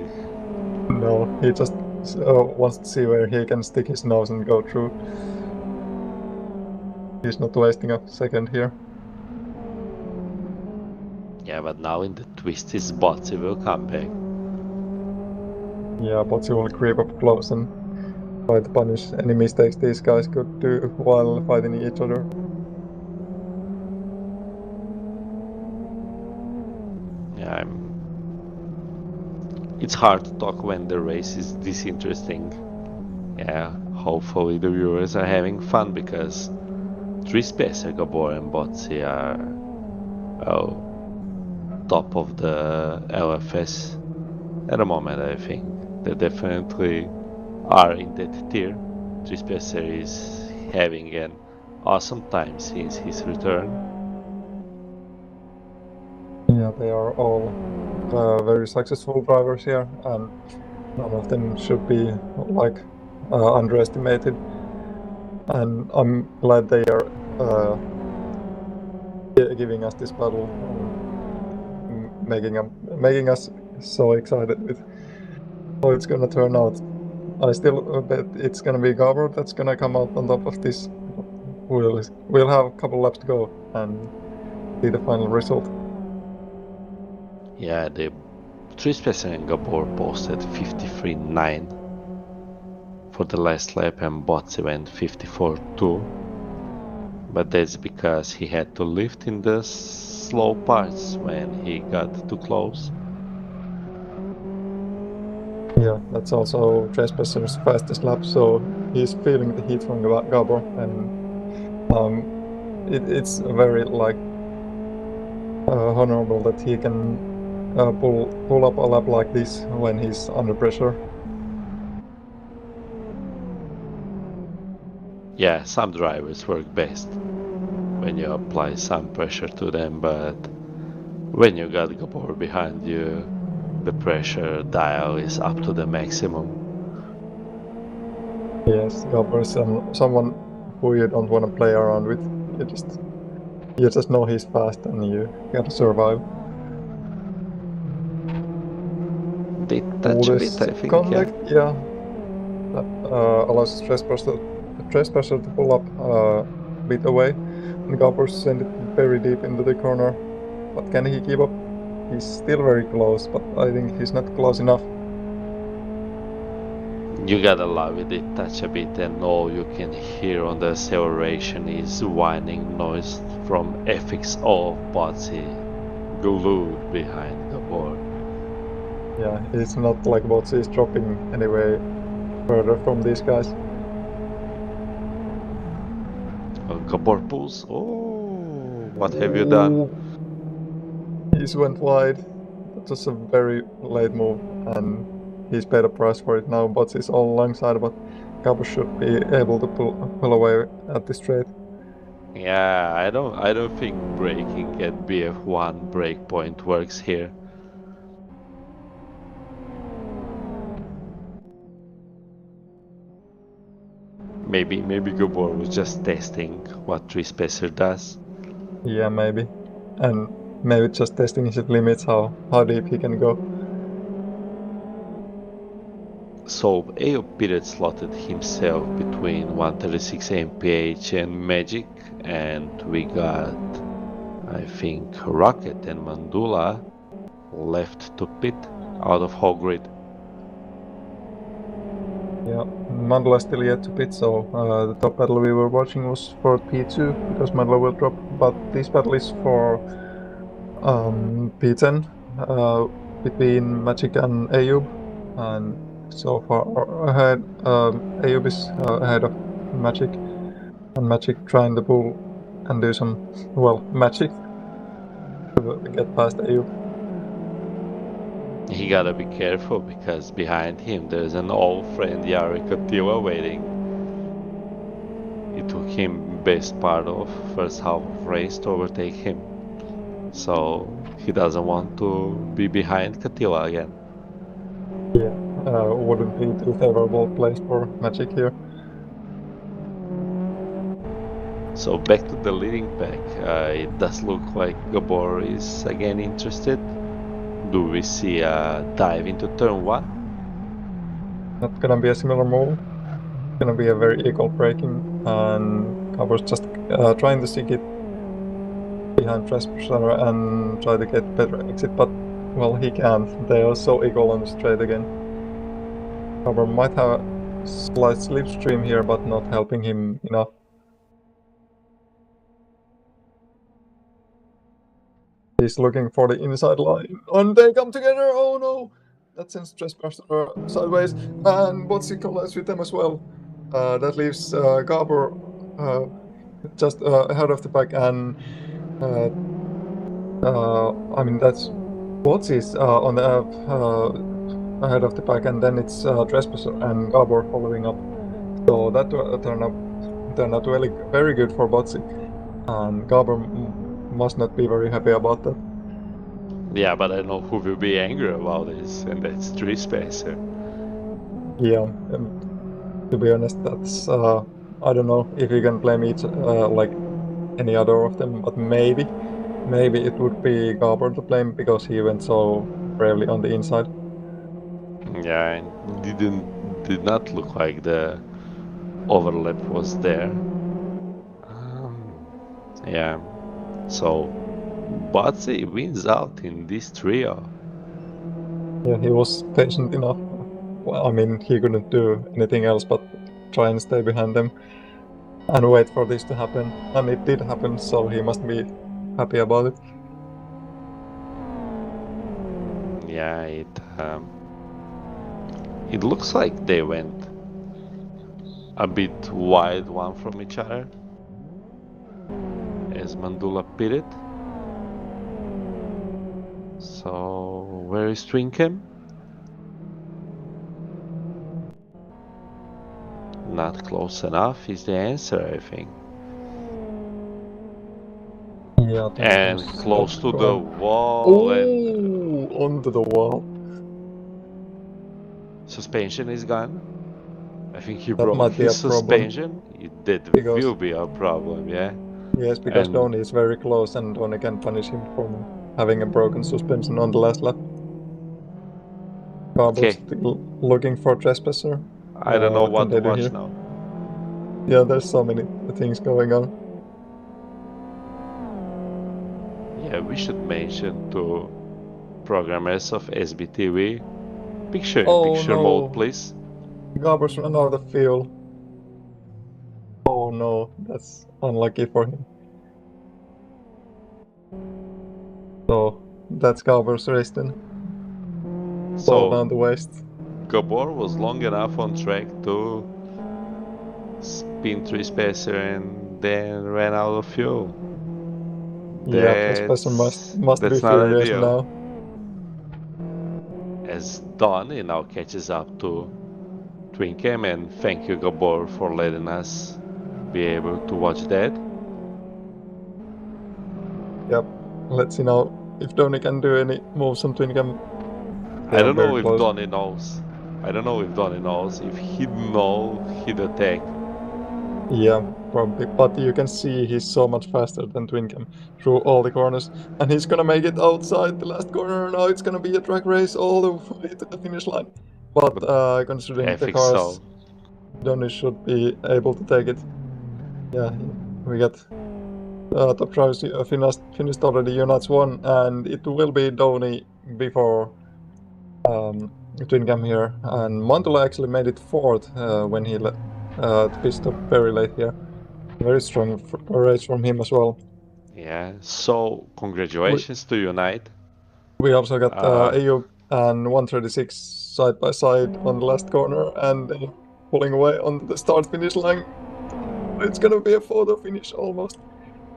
no. He just wants to see where he can stick his nose and go through. He's not wasting a second here. Yeah, but now in the twist, his Botsy will come back. Yeah, but he will creep up close and try to punish any mistakes these guys could do while fighting each other. Yeah, it's hard to talk when the race is this interesting. Yeah, hopefully the viewers are having fun because Three Spacer, Gabor and Botsy are top of the LFS at the moment. I think they definitely are in that tier. Three Spacer is having an awesome time since his return. Yeah, they are all very successful drivers here, and none of them should be underestimated. And I'm glad they are giving us this battle and making us so excited with how it's gonna turn out. I still bet it's gonna be Gabor that's gonna come out on top of this. We'll have a couple laps to go and see the final result. Yeah, the Three Spacer and Gabor posted 53.9 for the last lap, and Botsy went 54.2. But that's because he had to lift in the slow parts when he got too close. Yeah, that's also Trespasser's fastest lap, so he's feeling the heat from Gabor, and it's very honorable that he can pull up a lap like this when he's under pressure. Yeah, some drivers work best when you apply some pressure to them, but when you got Gabor behind you, the pressure dial is up to the maximum. Yes, Gabor is someone who you don't want to play around with. You just know he's fast and you gotta survive. They touch a bit, This I think, yeah. contact, yeah, that allows trespasser to pull up a bit away, and Gabor send it very deep into the corner. But can he keep up? He's still very close, but I think he's not close enough. You gotta love it, they touch a bit and all you can hear on the acceleration is whining noise from FXO Botsy glued behind the board. Yeah, it's not like Botsy is dropping anyway further from these guys. Gabor pulls. Oh, what have you done? He's went wide. That was a very late move, and he's paid a price for it now. Botsy is all alongside, but Gabor should be able to pull away at the straight. Yeah, I don't think braking at BF1 breakpoint works here. Maybe Gabor was just testing what Trespacer does. Yeah, maybe, and maybe just testing his limits, how deep he can go. So AO Pirate slotted himself between 136 mph and Magic, and we got, I think, Rocket and Mandula left to pit out of whole grid. Yeah, Mandela still yet to pit, so the top battle we were watching was for P2 because Mandela will drop, but this battle is for P10 between Magic and Ayub, and so far ahead, Ayub is ahead of Magic, and Magic trying to pull and do some, well, magic to get past Ayub. He gotta be careful because behind him there's an old friend Yari Attila waiting. It took him best part of first half of race to overtake him. So he doesn't want to be behind Attila again. Yeah, wouldn't be too favorable place for Magic here. So back to the leading pack. It does look like Gabor is again interested. Do we see a dive into turn 1? Not gonna be a similar move. Gonna be a very equal braking, and I was just trying to seek it behind Trespasser and try to get better exit, but well, he can't. They are so equal on the straight again. Cover might have a slight slipstream here, but not helping him enough. He's looking for the inside line, and they come together. Oh no! That sends Trespasser sideways, and Botsy collides with them as well. That leaves Gabor just ahead of the pack, and I mean that's Botsy's on the ahead of the pack, and then it's Trespasser and Gabor following up. So that turned out really very good for Botsy, and Gabor must not be very happy about that. Yeah, but I know who will be angry about this, and that's Trespacer. Yeah, to be honest, that's I don't know if you can blame it like any other of them, but maybe it would be Gabor to blame because he went so bravely on the inside. Yeah, did not look like the overlap was there. Yeah, so Botsy wins out in this trio. Yeah, he was patient enough. Well, I mean, he couldn't do anything else but try and stay behind them and wait for this to happen. And it did happen, so he must be happy about it. Yeah, it looks like they went a bit wide one from each other as Mandula pitted. So where is Twinkem? Not close enough is the answer, I think. Yeah, And close to the wall. And onto the wall. suspension is gone. I think he That broke might be his a problem. suspension. That Because will be a problem, yeah. yes, because And Donny is very close and Donny can punish him for having a broken suspension on the last lap. Garber's okay, still looking for trespasser. I don't know What can what to they do watch here? now. Yeah, there's so many things going on. Yeah, we should mention to programmers of SBTV. Picture in Oh picture mode, no, please. Garber's run out of fuel. Oh no, that's unlucky for him. So that's Garber's race then. Slow So down the waist. Gabor was long enough on track to spin through spacer and then ran out of fuel. Yeah, trespasser must be That's not furious ideal. now. As Donny now catches up to Twinkem, and thank you Gabor for letting us be able to watch that. Yep. Let's see now if Donny can do any moves on Twingham. They I are don't know very if close. Donny knows. I don't know if Donny knows. If he'd know, he'd attack. Yeah, probably. But you can see he's so much faster than Twingham through all the corners. And he's gonna make it outside the last corner. Now it's gonna be a track race all the way to the finish line. But But considering I the think cars, so. Donny should be able to take it. Yeah, we got top drivers finished already. Units 1, and it will be Donny before Twingham here. And Montula actually made it fourth when he pit stop very late here. Very strong race from him as well. Yeah. So We, congratulations to Unite. we also got Uh, Ayub and 136 side by side on the last corner and pulling away on the start finish line. It's gonna be a photo finish almost.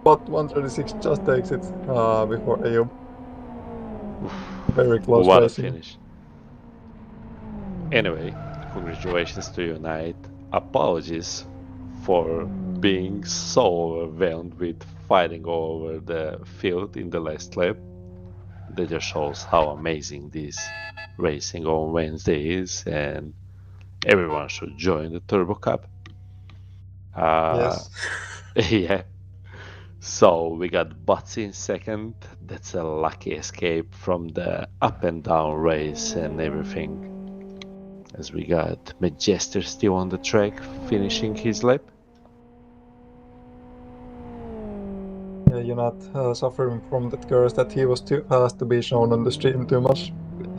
But 136 just takes it before Ayub. Very close what a racing. finish. Anyway, congratulations to Unite. Apologies for being so overwhelmed with fighting over the field in the last lap. That just shows how amazing this racing on Wednesday is, and everyone should join the Turbo Cup. Yes. Yeah. So we got Butts in second. That's a lucky escape from the up and down race and everything. As we got Majester still on the track, finishing his lap. Yeah, you're not suffering from that curse that he was too fast to be shown on the stream too much.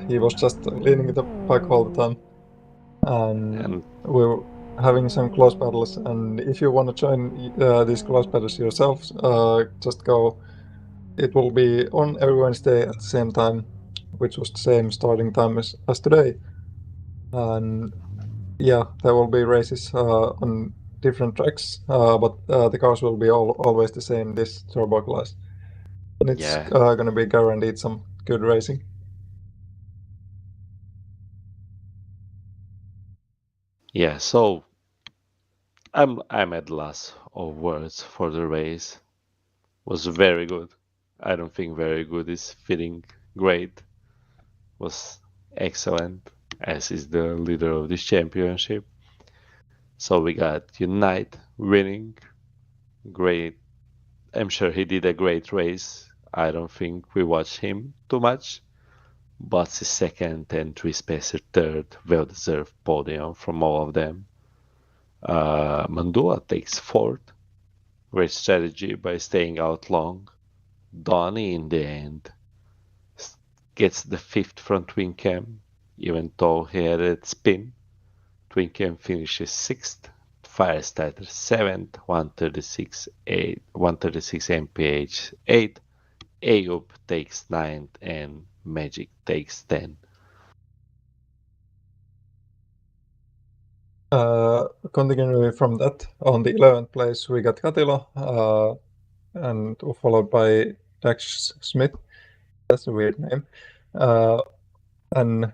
He was just leading the pack all the time. And we were having some close battles. And if you want to join these close battles yourself, just go. It will be on every Wednesday at the same time, which was the same starting time as today. And yeah, there will be races on different tracks, but the cars will be always the same, this turbo class. And it's going to be guaranteed some good racing. Yeah, so I'm at loss of words for the race. Was very good. I don't think very good is fitting great. Was excellent, as is the leader of this championship. So we got Unite winning. Great. I'm sure he did a great race. I don't think we watched him too much. Butts is second and Trispacer third. Well-deserved podium from all of them. Mandua takes fourth. Great strategy by staying out long. Donny in the end gets the fifth from Twinkem, even though he had a spin. Twinkem finishes sixth. Firestarter seventh. 136 mph 8. Ayub takes ninth and Magic takes 10. Continuing from that, on the 11th place we got Katila, and followed by Dax Smith. That's a weird name. And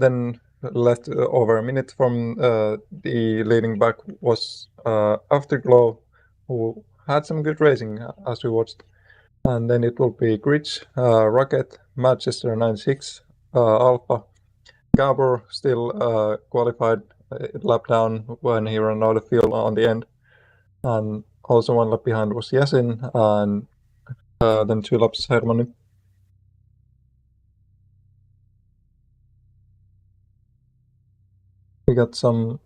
then left over a minute from the leading back was Afterglow, who had some good racing as we watched. And then it will be Gritch, Rocket, Manchester 96, Alpha, Gabor still qualified lap down when he ran out of fuel on the end. And also 1 lap behind was Yasin, and then 2 laps Hermanni. We got some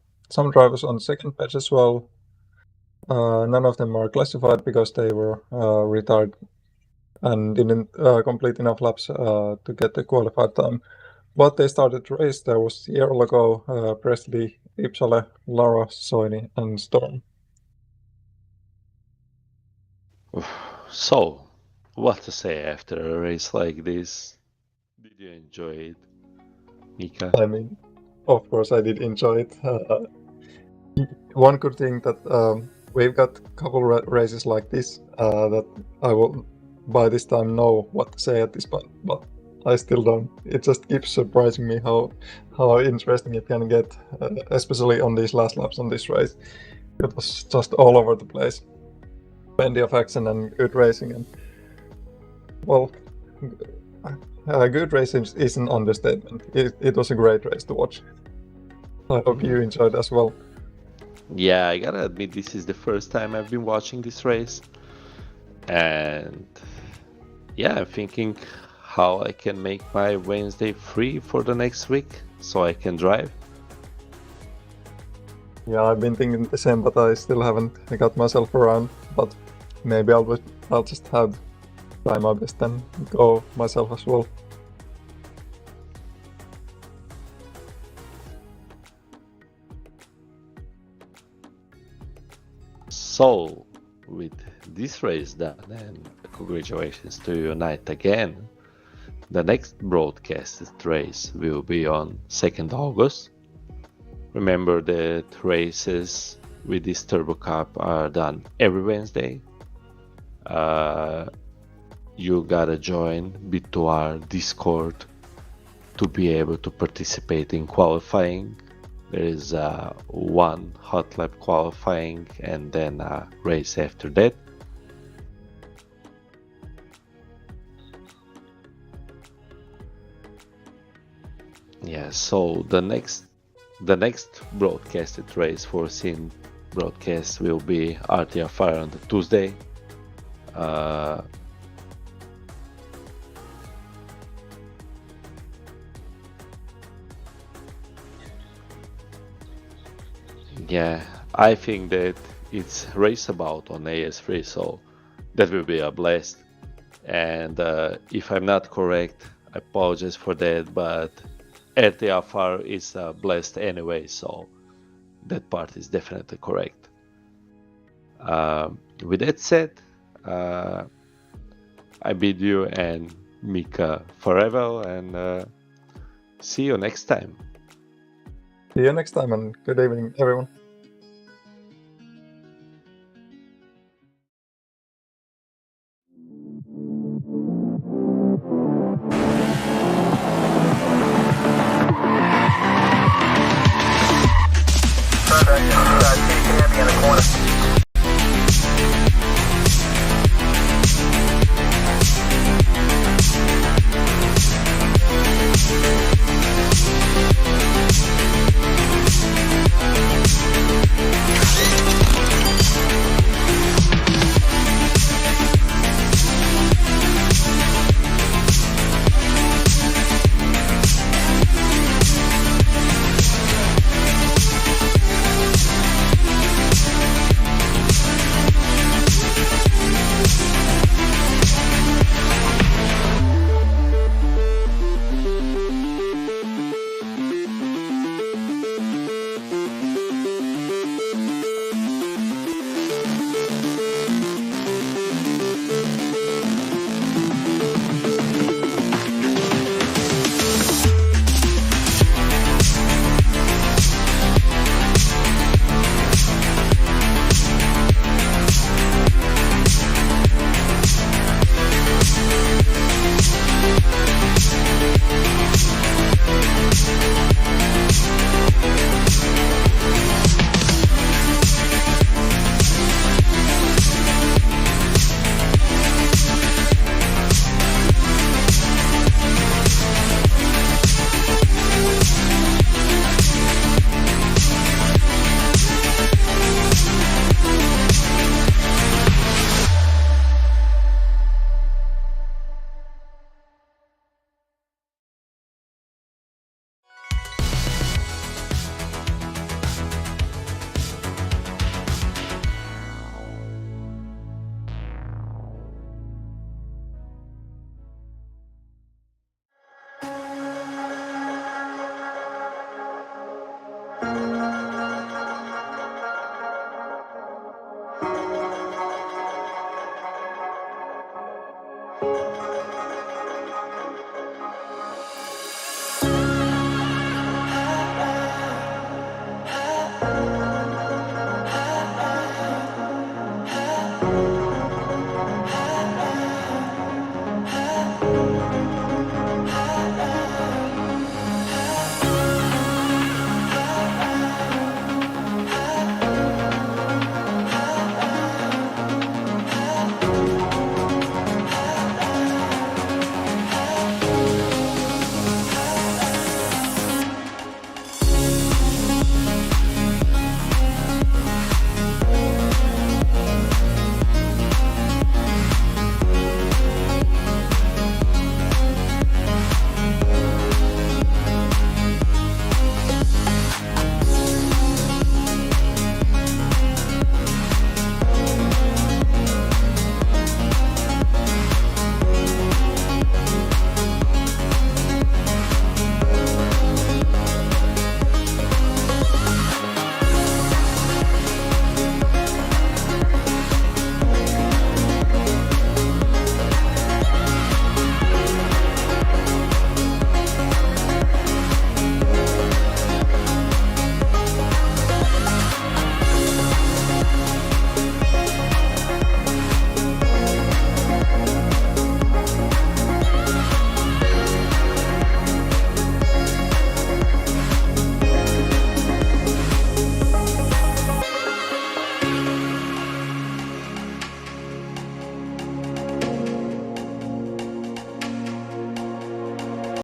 drivers on second batch as well. None of them are classified because they were retired and didn't complete enough laps to get the qualified time. But they started the race. There was Jarlago, Presley, Ipsale, Lara, Soini, and Storm. So, what to say after a race like this? Did you enjoy it, Miika? I mean, of course I did enjoy it. One good thing that we've got a couple races like this that I will by this time know what to say at this point, but I still don't. It just keeps surprising me how interesting it can get, especially on these last laps on this race. It was just all over the place. Plenty of action and good racing, and well, good racing is an understatement. It was a great race to watch. I hope you enjoyed as well. Yeah, I gotta admit, this is the first time I've been watching this race. And yeah, I'm thinking how I can make my Wednesday free for the next week so I can drive. Yeah, I've been thinking the same, but I still haven't got myself around. But maybe I'll just have try my best and go myself as well. So, with this race done, and congratulations to Unite again, the next broadcasted race will be on 2nd August. Remember that races with this Turbo Cup are done every Wednesday. You gotta join Bit2R Discord to be able to participate in qualifying. There is one hot lap qualifying and then a race after that. Yeah, so the next broadcasted race for Sin broadcast will be RTFR on the Tuesday. Yeah, I think that it's race about on AS3, so that will be a blast. And if I'm not correct, I apologize for that, but RTFR is a blast anyway, so that part is definitely correct. With that said, I bid you and Miika farewell, and see you next time. See you next time, and good evening, everyone.